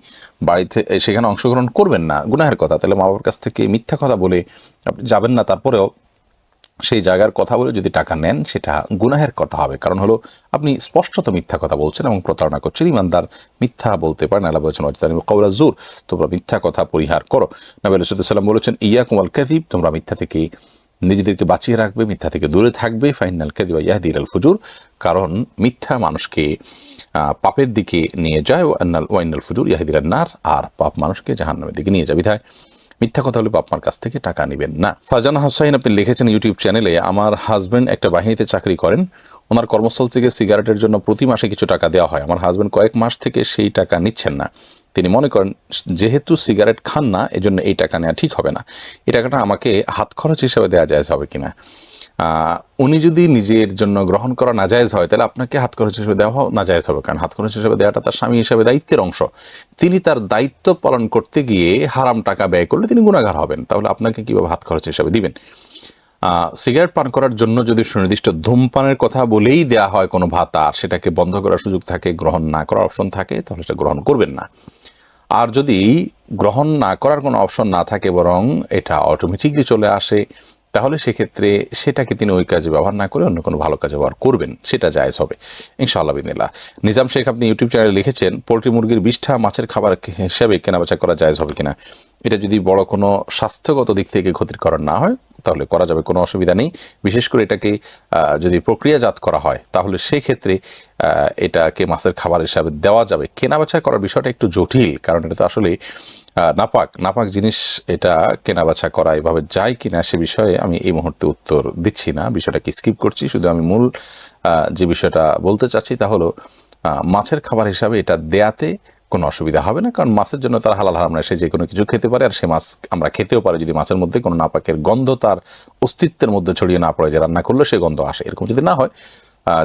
বাড়িতে সেখানে অংশগ্রহণ করবেন না, গুনাহের কথা, তাহলে মা বাবার কাছ থেকে মিথ্যা কথা বলে আপনি যাবেন না, তারপরেও সেই জায়গার কথা বলে যদি টাকা নেন সেটা গুনাহের কথা হবে। কারণ হলো আপনি স্পষ্টত মিথ্যা কথা বলছেন এবং প্রতারণা করছেন। ইমানদার মিথ্যা বলতে পারেন, আল্লাহ বলেছেন কওলা জুর, তোমরা মিথ্যা কথা পরিহার করো। নবী আলাইহিস সালাম বলেছেন, ইয়াকুম আল কাযিব, তোমরা মিথ্যা থেকে নিজেদেরকে বাঁচিয়ে রাখবে, মিথ্যা থেকে দূরে থাকবে। ফাইনাল কাযিবা ইয়াহদি ইলাল ফুজুর, কারণ মিথ্যা মানুষকে পাপের দিকে নিয়ে যায়, ওয়াইনাল ফুজুর ইয়াহদি ইলান নার, আর পাপ মানুষকে জাহান্নামের দিকে নিয়ে যায়। বিধায় মিথ্যা কথা হলে আপনার কাছ থেকে টাকা নেবেন না। ফারজানা হোসাইন আপনি লিখেছেন ইউটিউব চ্যানেলে, আমার হাজব্যান্ড একটা বাহিনীতে চাকরি করেন, ওনার কর্মস্থল থেকে সিগারেটের জন্য প্রতি মাসে কিছু টাকা দেওয়া হয়। আমার হাজব্যান্ড কয়েক মাস থেকে সেই টাকা নিচ্ছেন না। তিনি মনে করেন যেহেতু সিগারেট খান না, এজন্য এই টাকা নেওয়া ঠিক হবে না। এই টাকাটা আমাকে হাত খরচ হিসেবে দেওয়া যায় হবে কিনা? উনি যদি নিজের জন্য গ্রহণ করা নাজায়েজ হয়, তাহলে আপনাকে হাত খরচ হিসেবে দেওয়া নাজায়েজ হবে, কারণ হাত খরচ হিসেবে দেওয়াটা তার স্বামী হিসেবে দায়িত্বের অংশ। তিনি তার দায়িত্ব পালন করতে গিয়ে হারাম টাকা ব্যয় করলে তিনি গুনাহগার হবেন, তাহলে আপনাকে কিভাবে হাত খরচ হিসেবে দিবেন? সিগারেট পান করার জন্য যদি সুনির্দিষ্ট ধূমপানের কথা বলেই দেয়া হয় কোনো ভাতা, আর সেটাকে বন্ধ করার সুযোগ থাকে, গ্রহণ না করার অপশন থাকে, তাহলে সেটা গ্রহণ করবেন না। আর যদি গ্রহণ না করার কোনো অপশন না থাকে, বরং এটা অটোমেটিকলি চলে আসে, তাহলে সেক্ষেত্রে সেটাকে তিনি ওই কাজে ব্যবহার না করে অন্য কোনো ভালো কাজে ব্যবহার করবেন, সেটা জায়েজ হবে ইনশাআল্লাহ বিদিনিল্লাহ। নিজাম শেখ আপনি ইউটিউব চ্যানেলে লিখেছেন, পোলট্রি মুরগির বিষ্ঠা মাছের খাবার হিসেবে কেনাবেচা করা জায়েজ হবে কিনা? এটা যদি বড় কোনো স্বাস্থ্যগত দিক থেকে ক্ষতির কারণ না হয় তাহলে করা যাবে, কোনো অসুবিধা নেই। বিশেষ করে এটাকে যদি প্রক্রিয়াজাত করা হয় তাহলে সেই ক্ষেত্রে এটাকে মাছের খাবার হিসাবে দেওয়া যাবে। কেনাবেচা করার বিষয়টা একটু জটিল, কারণ এটা তো আসলে নাপাক জিনিস, এটা কেনাবেচা করা এভাবে যায় কিনা সে বিষয়ে আমি এই মুহূর্তে উত্তর দিচ্ছি না, বিষয়টাকে স্কিপ করছি। শুধু আমি মূল যে বিষয়টা বলতে চাচ্ছি তা হলো মাছের খাবার হিসাবে এটা দেয়াতে কোনো অসুবিধা হবে না, কারণ মাছের জন্য তার হালাল হারাম নয়, সে যে কোনো কিছু খেতে পারে। আর সে মাছ আমরা খেতেও পারি যদি মাছের মধ্যে কোনো নাপাকের গন্ধ তার অস্তিত্বের মধ্যে ছড়িয়ে না পড়ে, যে রান্না করলে সে গন্ধ আসে, এরকম যদি না হয়,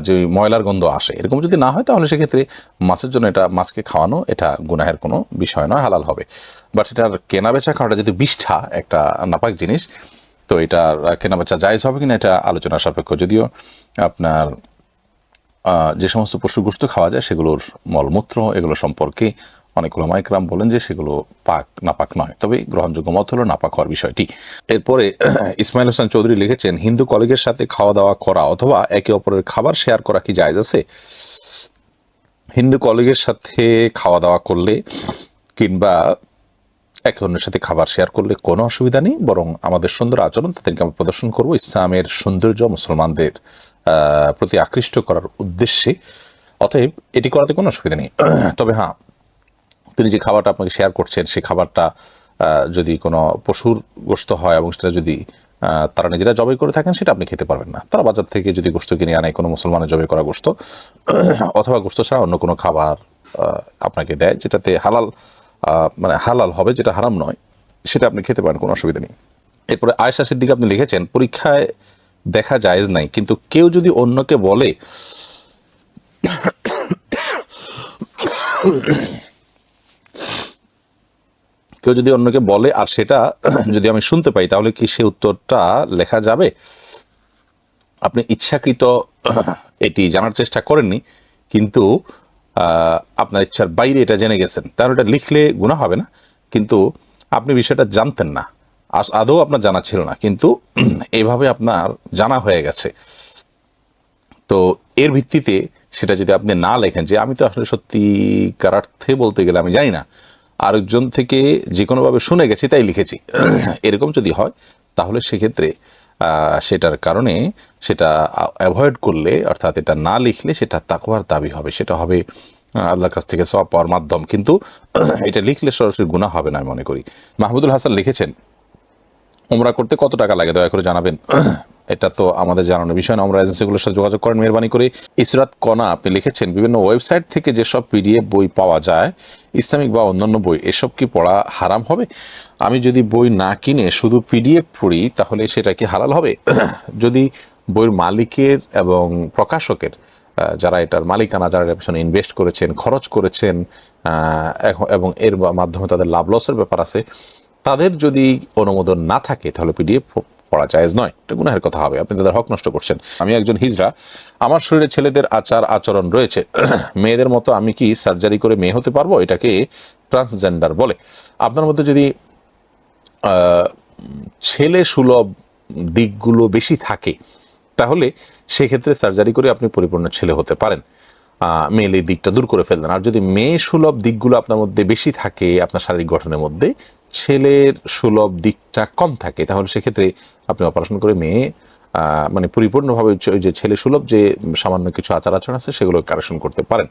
যে ময়লার গন্ধ আসে, এরকম যদি না হয়, তাহলে সেক্ষেত্রে মাছের জন্য এটা মাছকে খাওয়ানো এটা গুনাহের কোনো বিষয় নয়, হালাল হবে। বাট এটার কেনা বেচা খাওয়াটা যদি বিষ্ঠা একটা নাপাক জিনিস, তো এটার কেনা বেচা জায়েজ হবে কিনা এটা আলোচনা সাপেক্ষ। যদিও আপনার যে সমস্ত পশুর গোশত খাওয়া যায় সেগুলোর মলমূত্র এগুলো সম্পর্কে অনেক উলামা ইকরাম বলেন যে সেগুলো পাক নাপাক নয়, তবে গ্রহণযোগ্য মত হলো নাপাক হওয়ার বিষয়টি। এরপরে ইসমাইল হোসেন চৌধুরী লিখেছেন, হিন্দু কলিগের সাথে খাওয়া দাওয়া করা অথবা একে অপরের খাবার শেয়ার করা কি জায়েজ আছে? হিন্দু কলিগের সাথে খাওয়া দাওয়া করলে কিংবা একে অন্যের সাথে খাবার শেয়ার করলে কোনো অসুবিধা নেই, বরং আমাদের সুন্দর আচরণ তাদেরকে আমরা প্রদর্শন করবো ইসলামের সৌন্দর্য মুসলমানদের প্রতি আকৃষ্ট করার উদ্দেশ্যে। অতএব এটি করাতে কোনো অসুবিধা নেই। তবে হ্যাঁ, তিনি যে খাবারটা আপনাকে শেয়ার করছেন সেই খাবারটা যদি কোনো পশুর গোশত হয় এবং সেটা যদি তারা নিজেরা জবাই করে থাকেন, সেটা আপনি খেতে পারবেন না। তারা বাজার থেকে যদি গোশত কিনে আনে, কোনো মুসলমানের জবাই করা গোশত অথবা গোশত ছাড়া অন্য কোনো খাবার আপনাকে দেয় যেটাতে হালাল মানে হালাল হবে, যেটা হারাম নয়, সেটা আপনি খেতে পারেন, কোনো অসুবিধা নেই। এরপরে আয়েশা সিদ্দিকা আপনি লিখেছেন, পরীক্ষায় দেখা জায়েজ নাই, কিন্তু কেউ যদি অন্যকে বলে আর সেটা যদি আমি শুনতে পাই, তাহলে কি সে উত্তরটা লেখা যাবে? আপনি ইচ্ছাকৃত এটি জানার চেষ্টা করেননি, কিন্তু আপনার ইচ্ছার বাইরে এটা জেনে গেছেন, তাহলে এটা লিখলে গুনাহ হবে না। কিন্তু আপনি বিষয়টা জানতেন না, আদৌ আপনার জানা ছিল না, কিন্তু এইভাবে আপনার জানা হয়ে গেছে, তো এর ভিত্তিতে সেটা যদি আপনি না লেখেন যে আমি তো আসলে সত্যিকারার্থে বলতে গেলে আমি জানি না, আরেকজন থেকে যে কোনোভাবে শুনে গেছি তাই লিখেছি, এরকম যদি হয়, তাহলে সেক্ষেত্রে সেটার কারণে সেটা অ্যাভয়েড করলে, অর্থাৎ এটা না লিখলে সেটা তাকওয়ার দাবি হবে, সেটা হবে আল্লাহর কাছ থেকে সওয়াব পাওয়ার মাধ্যম, কিন্তু এটা লিখলে সরাসরি গুনাহ হবে না আমি মনে করি। মাহমুদুল হাসান লিখেছেন, উমরা করতে কত টাকা লাগে দয়া করে জানাবেন। এটা তো আমাদের জানানোর বিষয় না, আমরা এজেন্সিগুলোর সাথে যোগাযোগ করেন মেহরবানি করে। ইসরাত কণা আপনি লিখেছেন, বিভিন্ন ওয়েবসাইট থেকে যেসব পিডিএফ বই পাওয়া যায়, ইসলামিক বা অন্যান্য বই, এসব কি পড়া হারাম হবে? আমি যদি বই না কিনে শুধু পিডিএফ পড়ি, তাহলে সেটা কি হালাল হবে? যদি বইয়ের মালিকের এবং প্রকাশকের, যারা এটার মালিকানা, যারা এর পেছনে ইনভেস্ট করেছেন, খরচ করেছেন, এবং এর মাধ্যমে তাদের লাভ লসের ব্যাপার আছে, তাদের যদি অনুমোদন না থাকে, তাহলে পিডিএফ পড়া জায়েজ নয়, এটা গুনাহের কথা হবে, আপনি তাদের হক নষ্ট করছেন। আমি একজন হিজড়া, আমার শরীরে ছেলেদের আচার আচরণ রয়েছে, মেয়েদের মতো আমি কি সার্জারি করে মেয়ে হতে পারবো? এটাকে ট্রান্সজেন্ডার বলে। আপনার মধ্যে যদি ছেলে সুলভ দিকগুলো বেশি থাকে, তাহলে সেক্ষেত্রে সার্জারি করে আপনি পরিপূর্ণ ছেলে হতে পারেন, মেয়েলি দিকটা দূর করে ফেললেন। আর যদি মেয়ে সুলভ দিকগুলো আপনার মধ্যে বেশি থাকে, আপনার শারীরিক গঠনের মধ্যে ছেলের সুলভ দিকটা কম থাকে, তাহলে সেক্ষেত্রে আপনি অপারেশন করে মেয়ে মানে পরিপূর্ণভাবে ওই যে ছেলে সুলভ যে সামান্য কিছু আচার আচরণ আছে সেগুলো কারেকশন করতে পারেন।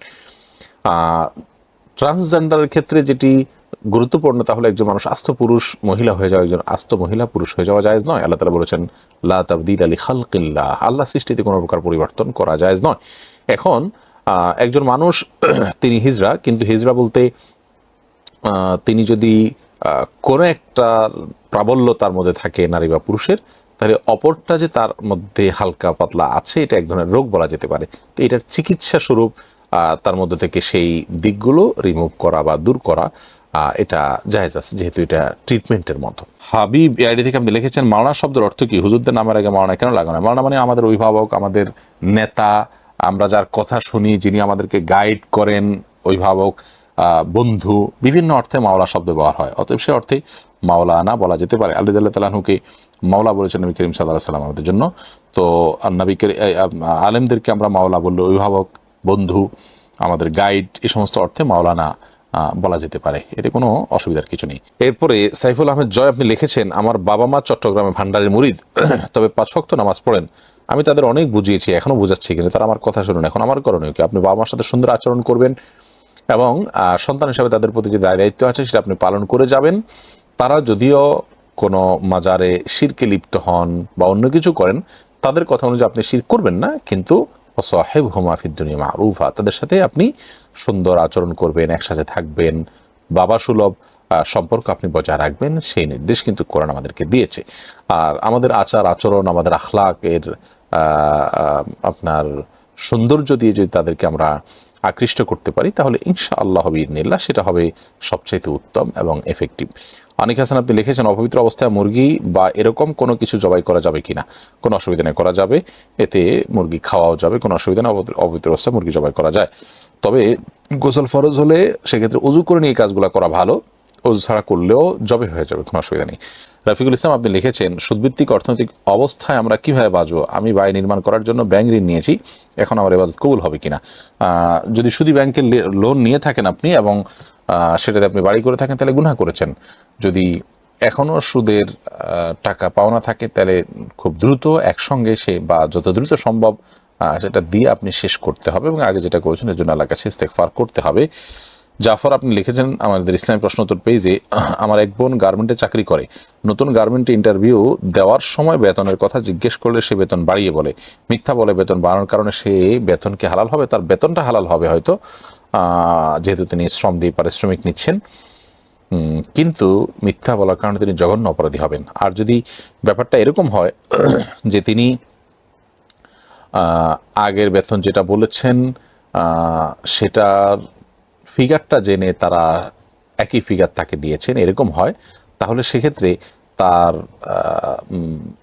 ট্রান্সজেন্ডারের ক্ষেত্রে যেটি গুরুত্বপূর্ণ, তাহলে একজন মানুষ আস্ত পুরুষ মহিলা হয়ে যাওয়া, একজন আস্ত মহিলা পুরুষ হয়ে যাওয়া জায়েজ নয়। আল্লাহ তাআলা বলেছেন, লা তাবদীলা লিখালকিল্লাহ, আল্লাহ সৃষ্টিতে কোনো প্রকার পরিবর্তন করা জায়েজ নয়। এখন একজন মানুষ তিনি হিজড়া, কিন্তু হিজড়া বলতে তিনি যদি কোনো একটা প্রাবল্য তার মধ্যে থাকে নারী বা পুরুষের, তাহলে অপরটা যে তার মধ্যে হালকা পাতলা আছে, এটা এক ধরনের রোগ বলা যেতে পারে। তো এটার চিকিৎসা স্বরূপ তার মধ্যে থেকে সেই দিকগুলো রিমুভ করা বা দূর করা, এটা জায়েজ আছে, যেহেতু এটা ট্রিটমেন্টের মতো। হাবিব আইডি থেকে আপনি লিখেছেন, মাওলানা শব্দের অর্থ কি? হুজুরদের নামের আগে মাওলানা কেন লাগানো? মাওলানা মানে আমাদের অভিভাবক, আমাদের নেতা, আমরা যার কথা শুনি, যিনি আমাদেরকে গাইড করেন, অভিভাবক, বন্ধু, বিভিন্ন অর্থে মাওলা শব্দ ব্যবহার হয়। অতএব সে অর্থে মাওলানা বলা যেতে পারে। আলী রাদিয়াল্লাহু তাআলা আনহুকে মাওলা বলেছেন নবী করিম সাল্লাল্লাহু আলাইহি ওয়াসাল্লাম আমাদের জন্য। তো নবীকে আলেমদেরকে আমরা মাওলা বললে, অভিভাবক, বন্ধু, আমাদের গাইড, এই সমস্ত অর্থে মাওলানা বলা যেতে পারে, এতে কোনো অসুবিধার কিছু নেই। এরপরে সাইফুল আহমেদ জয় আপনি লিখেছেন, আমার বাবা মা চট্টগ্রামে ভান্ডারের মুরিদ, তবে 5 ওয়াক্ত নামাজ পড়েন। আমি তাদের অনেক বুঝিয়েছি, এখনো বুঝাচ্ছি, কিন্তু তারা আমার কথা শুনুন। এখন আমার করণীয় কি? আপনি বাবা মার সাথে সুন্দর আচরণ করবেন এবং সন্তান হিসাবে তাদের প্রতি যে দায়িত্ব আছে সেটা আপনি পালন করে যাবেন। তারা যদিও কোনো মাজারে শিরকে লিপ্ত হন বা অন্য কিছু করেন, তাদের কথা অনুযায়ী আপনি শিরক করবেন না, কিন্তু ওয়াসাহিবহুমা ফিদ দুনিয়া মারুফা, তাদের সাথে আপনি সুন্দর আচরণ করবেন, একসাথে থাকবেন, বাবা সুলভ সম্পর্ক আপনি বজায় রাখবেন, সেই নির্দেশ কিন্তু কোরআন আমাদেরকে দিয়েছে। আর আমাদের আচার আচরণ, আমাদের আখলাক এর আপনার সৌন্দর্য দিয়ে যদি তাদেরকে আমরা আকৃষ্ট করতে পারি, তাহলে ইনশাআল্লাহ বিইذনিল্লাহ সেটা হবে সবচাইতে উত্তম এবং এফেক্টিভ। অনেক হাসান আপনি লিখেছেন, অপবিত্র অবস্থায় মুরগি বা এরকম কোনো কিছু জবাই করা যাবে কিনা? কোনো অসুবিধা নেই, করা যাবে, এতে মুরগি খাওয়াও যাবে, কোনো অসুবিধা নেই, অপবিত্র অবস্থায় মুরগি জবাই করা যায়। তবে গোসল ফরজ হলে সেক্ষেত্রে অজু করে নিয়ে কাজগুলো করা ভালো, অজু ছাড়া করলেও জবে হয়ে যাবে, কোনো অসুবিধা নেই। রফিকুল ইসলাম আপনি লিখেছেন, সুদভিত্তিক অর্থনৈতিক অবস্থায় আমরা কিভাবে বাঁচবো? আমি বাড়ি নির্মাণ করার জন্য ব্যাংক ঋণ নিয়েছি, এখন আমার ইবাদত কবুল হবে কিনা? যদি সুদী ব্যাংকের লোন নিয়ে থাকেন আপনি এবং সেটাতে আপনি বাড়ি করে থাকেন, তাহলে গুনাহ করেছেন। যদি এখনও সুদের টাকা পাওনা থাকে, তাহলে খুব দ্রুত একসঙ্গে সে বা যত দ্রুত সম্ভব সেটা দিয়ে আপনি শেষ করতে হবে এবং আগে যেটা করেছেন এর জন্য আল্লাহর কাছে ইস্তেগফার করতে হবে। জাফর আপনি লিখেছেন আমাদের ইসলামী প্রশ্নোত্তর পেজে, আমার এক বোন গার্মেন্টে চাকরি করে, নতুন গার্মেন্টে ইন্টারভিউ দেওয়ার সময় বেতনের কথা জিজ্ঞেস করলে সে বেতন বাড়িয়ে বলে, মিথ্যা বলে বেতন বাড়ানোর কারণে সে বেতন কি হালাল হবে? তার বেতনটা হালাল হবে হয়তো, যেহেতু তিনি শ্রম দিয়ে পারিশ্রমিক নিচ্ছেন, কিন্তু মিথ্যা বলার কারণে তিনি জঘন্য অপরাধী হবেন। আর যদি ব্যাপারটা এরকম হয় যে তিনি আগের বেতন যেটা বলেছেন সেটার ফিগারটা জেনে তারা একই ফিগার তাকে দিয়েছেন, এরকম হয়, তাহলে সেক্ষেত্রে তার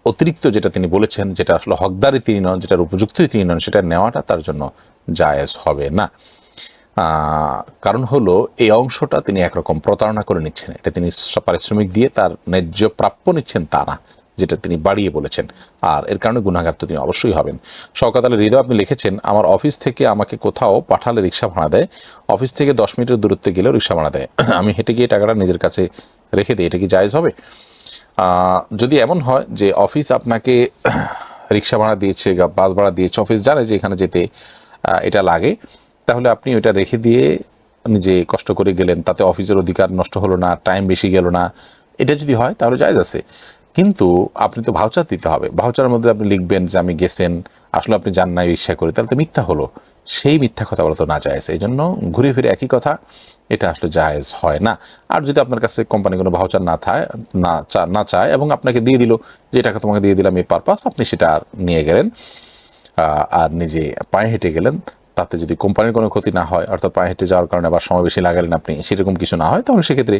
অতিরিক্ত যেটা তিনি বলেছেন, যেটা আসলে হকদারি তিনি নন, যেটার উপযুক্তই তিনি নন, সেটা নেওয়াটা তার জন্য জায়েজ হবে না। কারণ হলো এই অংশটা তিনি একরকম প্রতারণা করে নিচ্ছেন, এটা তিনি পারিশ্রমিক দিয়ে তার ন্যায্য প্রাপ্য নিচ্ছেন তা না, যেটা তিনি বাড়িয়ে বলেছেন, আর এর কারণে গুনাহগার তো তিনি অবশ্যই হবেন। শওকত আলী হৃদয় আপনি লিখেছেন, আমার অফিস থেকে আমাকে কোথাও পাঠালে রিক্সা ভাড়া দেয়, অফিস থেকে 10 মিনিটের দূরত্বে গেলেও রিক্সা ভাড়া দেয়, আমি হেঁটে গিয়ে টাকাটা নিজের কাছে রেখে দিই, এটা কি জায়েজ হবে? যদি এমন হয় যে অফিস আপনাকে রিক্সা ভাড়া দিয়েছে, বাস ভাড়া দিয়েছে, অফিস জানে যে এখানে যেতে এটা লাগে, তাহলে আপনি ওইটা রেখে দিয়ে নিজে কষ্ট করে গেলেন, তাতে অফিসের অধিকার নষ্ট হলো না, টাইম বেশি গেল না, এটা যদি হয় তাহলে জায়েজ আছে। কিন্তু আপনি তো ভাউচার দিতে হবে, ভাউচারের মধ্যে আপনি লিখবেন যে আমি গেছেন, আসলে আপনি যান নাই রিক্সা করে, তাহলে তো মিথ্যা হলো, সেই মিথ্যা কথা বলা তো না জায়েজ। এই জন্য ঘুরে ফিরে একই কথা, এটা আসলে জায়েজ হয় না। আর যদি আপনার কাছে কোম্পানি কোনো ভাউচার না চায় এবং আপনাকে দিয়ে দিল যে টাকা তোমাকে দিয়ে দিলাম এই পারপাস, আপনি সেটা নিয়ে গেলেন আর নিজে পায়ে হেঁটে গেলেন, তাতে যদি কোম্পানির কোনো ক্ষতি না হয়, অর্থাৎ পায়ে হেঁটে যাওয়ার কারণে আবার সময় বেশি লাগালেন আপনি, সেরকম কিছু না হয়, তাহলে সেক্ষেত্রে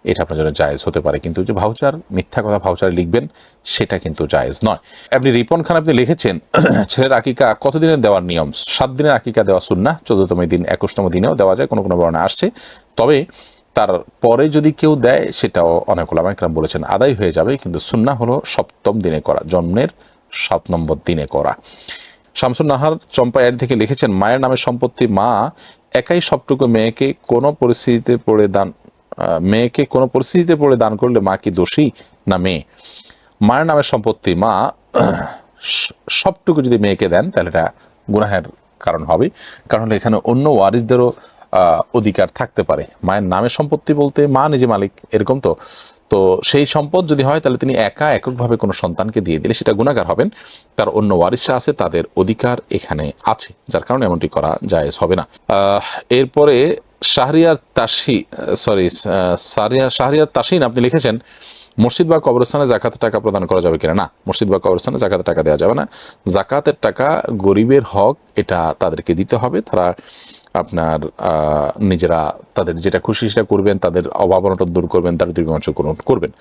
এটা আপনার জন্য জায়েজ হতে পারে। কিন্তু যে ভাউচার, মিথ্যা কথা ভাউচারে লিখবেন, সেটা কিন্তু জায়েজ নয়। আপনি রিপন খান আপনি লিখেছেন, ছেলের আকিকা কতদিনের দেওয়ার নিয়ম? 7 দিনের আকিকা দেওয়া সুন্নাহ, 14তম দিন 21তম দিনেও দেওয়া যায়, কোনো কোনো বর্ণনা আসছে। তবে তার পরে যদি কেউ দেয়, সেটাও অনেক ওলামা ইকরাম বলেছেন আদায় হয়ে যাবে, কিন্তু সুন্নাহ হলো 7ম দিনে করা, জন্মের 7 নম্বর দিনে করা। শামসুন নাহার চম্পা এর থেকে লিখেছেন, মায়ের নামের সম্পত্তি মা একাই সবটুকু মেয়েকে কোনো পরিস্থিতিতে পড়ে দান করলে মা কি দোষী না মেয়ে? মায়ের নামের সম্পত্তি মা সবটুকু যদি মেয়েকে দেন, তাহলে এটা গুনাহের কারণ হবে, কারণ এখানে অন্য ওয়ারিসদেরও অধিকার থাকতে পারে। মায়ের নামের সম্পত্তি বলতে মা নিজে মালিক, এরকম তো সেই সম্পদ যদি হয়, তাহলে তিনি এককভাবে কোনো সন্তানকে দিয়ে দিলে সেটা গুনাহগার হবেন, তার অন্য ওয়ারিসরা আছে, তাদের অধিকার এখানে আছে, যার কারণে এমনটি করা জায়েজ হবে না। এরপরে শাহরিয়ার তাসিন আপনি লিখেছেন, মসজিদ বা কবরস্থানে জাকাতের টাকা প্রদান করা যাবে কিনা? না, মসজিদ বা কবরস্থানে জাকাতের টাকা দেওয়া যাবে না। জাকাতের টাকা গরিবের হক, এটা তাদেরকে দিতে হবে, তারা আপনার নিজেরা তাদের যেটা খুশি সেটা করবেন, তাদের অভাব অনটন দূর করবেন, তাদের দুর্গমন করবেন।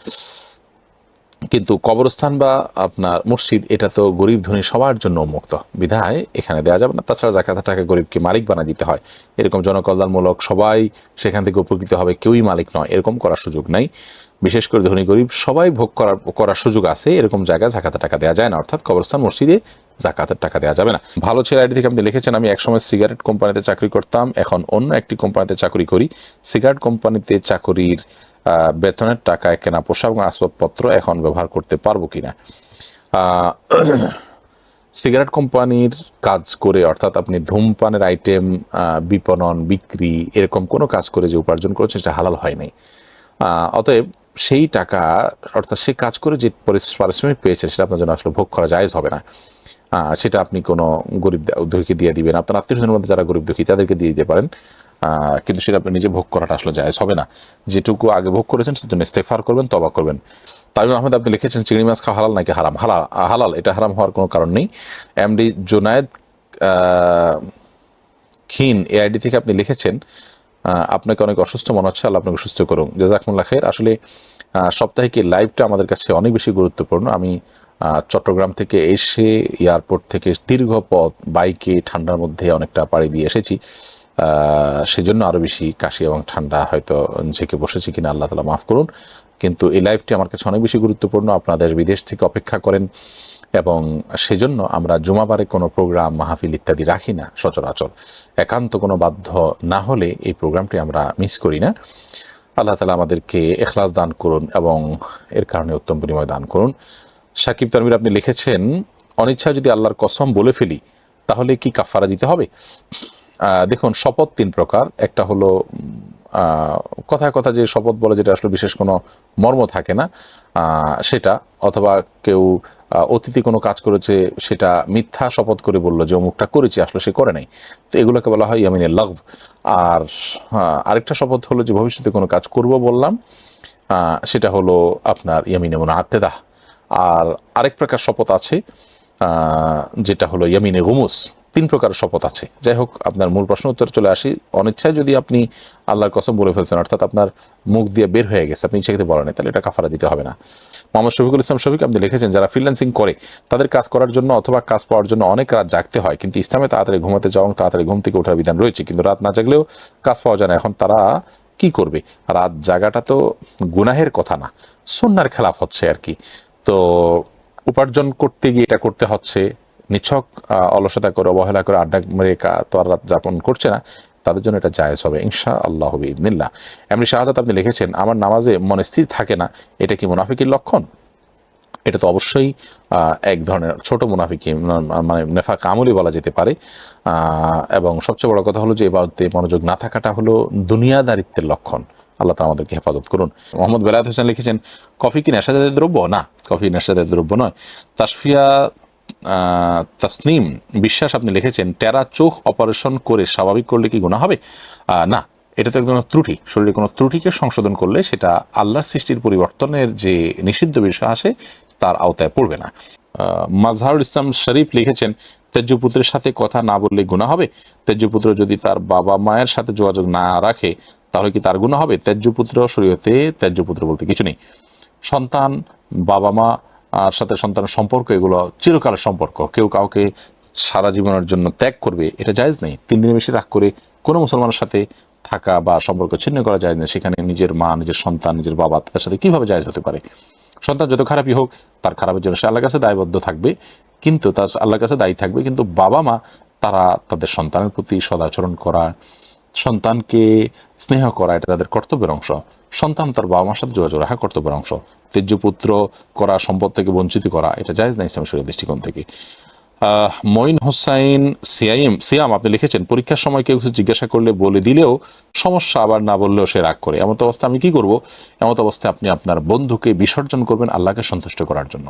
কিন্তু কবরস্থান বা আপনার মসজিদ, এটা তো গরিব ধনী সবার জন্য উন্মুক্ত, বিধায় এখানে দেওয়া যাবে না। তাছাড়া জাকাতের টাকা গরিবকে মালিক বানিয়ে দিতে হয়, এরকম জনকল্যাণমূলক সবাই সেখান থেকে উপকৃত হবে, কেউই মালিক নয়, এরকম করার সুযোগ নাই। বিশেষ করে ধনী গরিব সবাই ভোগ করার সুযোগ আছে, এরকম জায়গায় জাকাতের টাকা দেওয়া যায় না, অর্থাৎ কবরস্থান মসজিদে জাকাতের টাকা দেওয়া যাবে না। ভালো ছেলে আইডি থেকে আপনি লিখেছেন, আমি একসময় সিগারেট কোম্পানিতে চাকরি করতাম, এখন অন্য একটি কোম্পানিতে চাকরি করি। সিগারেট কোম্পানিতে চাকরির বেতনের টাকায় কেনা পোশাক এবং আসবাবপত্র এখন ব্যবহার করতে পারবো কিনা? সিগারেট কোম্পানির কাজ করে, অর্থাৎ আপনি ধূমপানের আইটেম বিপণন বিক্রি এরকম কোনো কাজ করে যে উপার্জন করেছেন, সেটা হালাল হয় নাই। অতএব সেই টাকা অর্থাৎ সে কাজ করে যে পারিশ্রমিক পেয়েছে সেটা আপনার জন্য আসলে ভোগ করা জায়েজ হবে না। সেটা আপনি কোনো গরিব দুঃখীকে দিয়ে দিবেন, আপনার আত্মীয়স্বজনের মধ্যে যারা গরিব দুঃখী তাদেরকে দিয়ে দিতে পারেন, কিন্তু সেটা আপনি নিজে ভোগ করাটা আসলে জায়েজ হবে না। যেটুকু আগে ভোগ করেছেন সেজন্য ইস্তেগফার করবেন, তওবা করবেন। তামিম আহমেদ আপনি লিখেছেন চিংড়ি মাছ খাওয়া হালাল নাকি হারাম? হালাল, এটা হারাম হওয়ার কোনো কারণ নেই। এমডি জুনায়েদ খিন এআইডি থেকে আপনি লিখেছেন আপনাকে অনেক অসুস্থ মনে হচ্ছে, আল্লাহ আপনাকে সুস্থ করুন, জাযাকুমুল্লাহ খাইর। আসলে সাপ্তাহিক এই লাইভটা আমাদের কাছে অনেক বেশি গুরুত্বপূর্ণ। আমি চট্টগ্রাম থেকে এসে এয়ারপোর্ট থেকে দীর্ঘ পথ বাইকে ঠান্ডার মধ্যে অনেকটা পাড়ি দিয়ে এসেছি, সেজন্য আরও বেশি কাশি এবং ঠান্ডা হয়তো ঝেঁকে বসেছি কিনা আল্লাহ তাআলা মাফ করুন। কিন্তু এই লাইভটি আমার কাছে অনেক বেশি গুরুত্বপূর্ণ, আপনাদের বিদেশ থেকে অপেক্ষা করেন, এবং সেজন্য আমরা জুমাবারে কোনো প্রোগ্রাম মাহফিল ইত্যাদি রাখি না সচরাচর। একান্ত কোনো বাধ্য না হলে এই প্রোগ্রামটি আমরা মিস করি না। আল্লাহ তাআলা আমাদেরকে ইখলাস দান করুন এবং এর কারণে উত্তম বিনিময় দান করুন। সাকিব তানভীর আপনি লিখেছেন অনিচ্ছায় যদি আল্লাহর কসম বলে ফেলি তাহলে কি কাফারা দিতে হবে? দেখুন, শপথ তিন প্রকার। একটা হলো কথায় কথা যে শপথ বলে, যেটা আসলে বিশেষ কোনো মর্ম থাকে না সেটা, অথবা কেউ অতীতে কোনো কাজ করেছে সেটা মিথ্যা শপথ করে বললো যে অমুকটা করেছি, আসলে সে করে নাই, তো এগুলোকে বলা হয় ইয়ামিনে লাগভ। আর আরেকটা শপথ হলো যে ভবিষ্যতে কোনো কাজ করব বললাম, সেটা হলো আপনার ইয়ামিনে মুনাআত্তেদাহ। আর আরেক প্রকার শপথ আছে যেটা হলো ইয়ামিনে গুমুস। তিন প্রকার শপথ আছে। যাই হোক, আপনার মূল প্রশ্ন উত্তর চলে আসি। অনিচ্ছায় যদি আপনি আল্লাহর কসম বলে ফেলছেন, অর্থাৎ আপনার মুখ দিয়ে বের হয়ে গেছে, আপনি সেক্ষেত্রে বলেন, তাহলে এটা কাফারা দিতে হবে না। মোহাম্মদ শফিকুল ইসলাম শফিক আপনি লিখেছেন যারা ফ্রিল্যান্সিং করে তাদের কাজ করার জন্য অথবা কাজ পাওয়ার জন্য অনেক রাত জাগতে হয়, কিন্তু ইসলামে তাড়াতাড়ি ঘুমাতে যাওয়া এবং তাড়াতাড়ি ঘুম থেকে ওঠার বিধান রয়েছে, কিন্তু রাত না জাগলেও কাজ পাওয়া যায় না। এখন তারা কি করবে? রাত জাগাটা তো গুনাহের কথা না, সুন্নাহর খেলাফ হচ্ছে আর কি। তো উপার্জন করতে গিয়ে এটা করতে হচ্ছে, নিছক অলসতা করে অবহেলা করে আড্ডা মেরে তো আর রাত যাপন করছে না, তাদের জন্য এটা জায়েজ হবে ইনশাআল্লাহ বিইذনিল্লাহ। এমনি শাহাদাত আপনি লিখেছেন আমার নামাজে মন স্থির থাকে না, এটা কি মুনাফিকের লক্ষণ? এটা তো অবশ্যই এক ধরনের ছোট মুনাফিকি, মানে নেফাক আমলি বলা যেতে পারে। এবং সবচেয়ে বড় কথা হলো যে ইবাদতে মনোযোগ না থাকাটা হলো দুনিয়াদারিত্বের লক্ষণ। আল্লাহ তাআলা আমাদেরকে হেফাজত করুন। মোহাম্মদ বেলায়েত হোসেন লিখেছেন কফি কি নেশাজাতীয় দ্রব্য? না, কফি নেশাজাতীয় দ্রব্য নয়। তাসফিয়া তাসনিম বিশ্বাস আপনি লিখেছেন টেরা চোখ অপারেশন করে স্বাভাবিক করলে কি গুনাহ হবে? না, এটা তো একদম ত্রুটি। শরীরে কোনো ত্রুটিকে সংশোধন করলে সেটা আল্লাহর সৃষ্টির পরিবর্তনের যে নিষিদ্ধ বিষয় আসে তার আওতায় পড়বে না। মাজহারুল ইসলাম শরীফ লিখেছেন তেজ্যপুত্রের সাথে কথা না বললে গুনাহ হবে? তেজ্যপুত্র যদি তার বাবা মায়ের সাথে যোগাযোগ না রাখে তাহলে কি তার গুনাহ হবে? তেজ্যপুত্র শরীয়তে তেজ্যপুত্র বলতে কিছু নেই। সন্তান, বাবা মা আর সাথে সন্তানের সম্পর্ক, এগুলো চিরকালের সম্পর্ক। কেউ কাউকে সারা জীবনের জন্য ত্যাগ করবে, এটা জায়েজ নেই। 3 দিনের বেশি রাগ করে কোনো মুসলমানের সাথে থাকা বা সম্পর্ক ছিন্ন করা জায়েজ নেই। সেখানে নিজের মা, নিজের সন্তান, নিজের বাবা, তাদের সাথে কিভাবে জায়েজ হতে পারে? সন্তান যত খারাপই হোক তার খারাপের জন্য সে আল্লাহর কাছে দায়বদ্ধ থাকবে, কিন্তু তার আল্লাহর কাছে দায়ী থাকবে। কিন্তু বাবা মা তারা তাদের সন্তানের প্রতি সদাচরণ করা, সন্তানকে স্নেহ করা, এটা তাদের কর্তব্যের অংশ। সন্তান তার বাবা মার সাথে যোগাযোগ রাখা কর্তব্যের অংশ। তেজ্যপুত্র করা, সম্পদ থেকে বঞ্চিত করা, এটা জায়েজ না ইসলাম শরীয়তের দৃষ্টিকোণ থেকে। মঈন হোসাইন সিয়াম আপনি লিখেছেন পরীক্ষার সময় কেউ কিছু জিজ্ঞাসা করলে বলে দিলেও সমস্যা, আবার না বললেও সে রাগ করে, এমন অবস্থা আমি কি করব? এমন অবস্থায় আপনি আপনার বন্ধুকে বিসর্জন করবেন আল্লাহকে সন্তুষ্ট করার জন্য।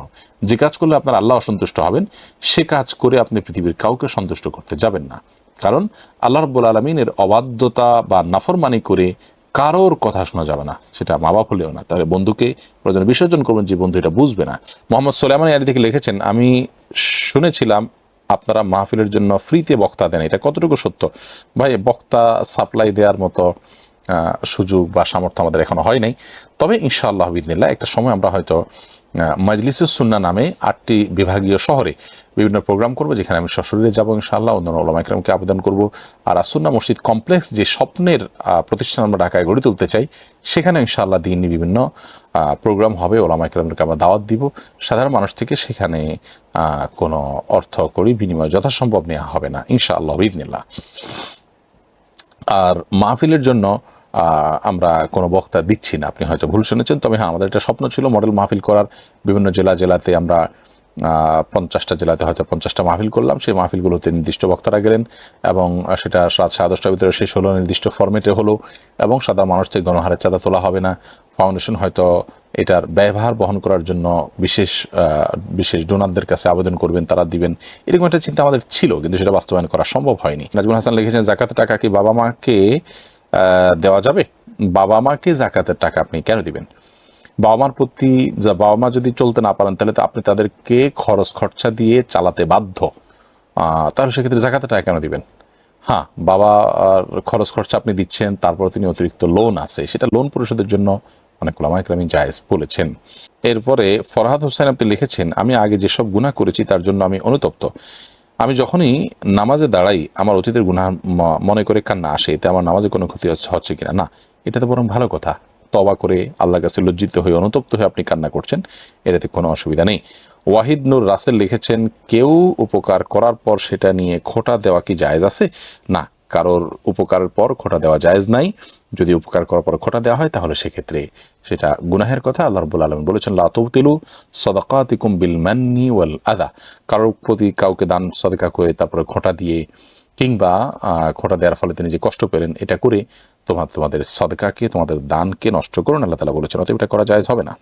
যে কাজ করলে আপনার আল্লাহ অসন্তুষ্ট হবেন সে কাজ করে আপনি পৃথিবীর কাউকে সন্তুষ্ট করতে যাবেন না। কারণ আল্লাহ রাব্বুল আলামিনের অবাধ্যতা বা নাফরমানি করে কারোর কথা শোনা যাবে না, সেটা মা বাপ হলেও না। তাহলে বন্ধুকে প্রয়োজনে বিসর্জন করবেন যে বন্ধু এটা বুঝবে না। মোহাম্মদ সোলাইমান আলী থেকে লিখেছেন আমি শুনেছিলাম আপনারা মাহফিলের জন্য ফ্রিতে বক্তা দেন, এটা কতটুকু সত্য? ভাই, বক্তা সাপ্লাই দেওয়ার মতো সুযোগ বা সামর্থ্য আমাদের এখনো হয় নাই। তবে ইনশাআল্লাহ বিইذনিল্লাহ একটা সময় আমরা হয়তো মাজলিসুস সুন্নাহ নামে 8টি বিভাগীয় শহরে বিভিন্ন প্রোগ্রাম করব, যেখানে আমি সশরীরে যাবো ইনশাআল্লাহ, অন্যান্য উলামা ইকরামকে আবেদন করব। আর আসুন্নাহ মসজিদ কমপ্লেক্স যে স্বপ্নের প্রতিষ্ঠান আমরা ঢাকায় গড়ে তুলতে চাই, সেখানে ইনশাআল্লাহ দিনই বিভিন্ন প্রোগ্রাম হবে, উলামা ইকরামকে আমরা দাওয়াত দিব। সাধারণ মানুষ থেকে সেখানে কোনো অর্থ করি বিনিময় যথাসম্ভব নেওয়া হবে না ইনশাআল্লাহ বিইذনিল্লাহ। আর মাহফিলের জন্য আমরা কোনো বক্তা দিচ্ছি না, আপনি হয়তো ভুল শুনেছেন। তবে হ্যাঁ, আমাদের একটা স্বপ্ন ছিল মডেল মাহফিল করার। বিভিন্ন জেলাতে আমরা 50টা জেলাতে হয়তো 50টা মাহফিল করলাম। সেই মাহফিলগুলোতে নির্দিষ্ট বক্তারা গেলেন এবং সেটা রাত 10:30টার ভিতরে শেষ হলো, নির্দিষ্ট ফরম্যাটে হলো, এবং সাধারণ মানুষ থেকে গণহারে চাঁদা তোলা হবে না। ফাউন্ডেশন হয়তো এটার ব্যয়ভার বহন করার জন্য বিশেষ ডোনারদের কাছে আবেদন করবেন, তারা দিবেন, এরকম একটা চিন্তা আমাদের ছিল, কিন্তু সেটা বাস্তবায়ন করা সম্ভব হয়নি। নাজমুল হাসান লিখেছেন, জাকাতের টাকা কি বাবা মাকে দেওয়া যাবে? বাবা মাকে জাকাতের টাকা আপনি কেন দিবেন? বাবা মার প্রতি, বাবা মা যদি চলতে না পারেন তাহলে তো আপনি তাদেরকে খরচ খরচা দিয়ে চালাতে বাধ্য, তাহলে সেক্ষেত্রে জাকাতের টাকা কেন দিবেন? হ্যাঁ, বাবা খরচ খরচা আপনি দিচ্ছেন, তারপর তিনি অতিরিক্ত লোন আছে, সেটা লোন পরিশোধের জন্য অনেক উলামা ইকরাম জায়েজ বলেছেন। এরপরে ফরহাদ হোসেন আপনি লিখেছেন, আমি আগে যেসব গুনাহ করেছি তার জন্য আমি অনুতপ্ত। আমি যখনই নামাজে দাঁড়াই আমার অতীতের গুনাহ মনে করে কান্না আসে, এতে আমার নামাজে কোনো ক্ষতি হচ্ছে কিনা? না, এটা তো বরং ভালো কথা। তওবা করে আল্লাহর কাছে লজ্জিত হয়ে অনুতপ্ত হয়ে আপনি কান্না করছেন, এটাতে কোনো অসুবিধা নেই। ওয়াহিদ নূর রাসেল লিখেছেন, কেউ উপকার করার পর সেটা নিয়ে খোঁটা দেওয়া কি জায়েজ আছে? না, কারোর উপকারের পর খোঁটা দেওয়া জায়েজ নাই। যদি উপকার করার পর খোঁটা দেওয়া হয় তাহলে সেক্ষেত্রে সেটা গুনাহের কথা। আল্লাহ রাব্বুল আলামিন বলেছেন, লা তুবতিলু সাদাকাতিকুম বিল মান্নি ওয়াল আযা। কারোর প্রতি কাউকে দান সদকা করে তারপরে খোঁটা দিয়ে কিংবা খোঁটা দেওয়ার ফলে তিনি যে কষ্ট পেলেন, এটা করে তোমাদের সদকাকে, তোমাদের দানকে নষ্ট করুন, আল্লাহ তাআলা বলেছেন, অতএব এটা করা জায়েজ হবে না।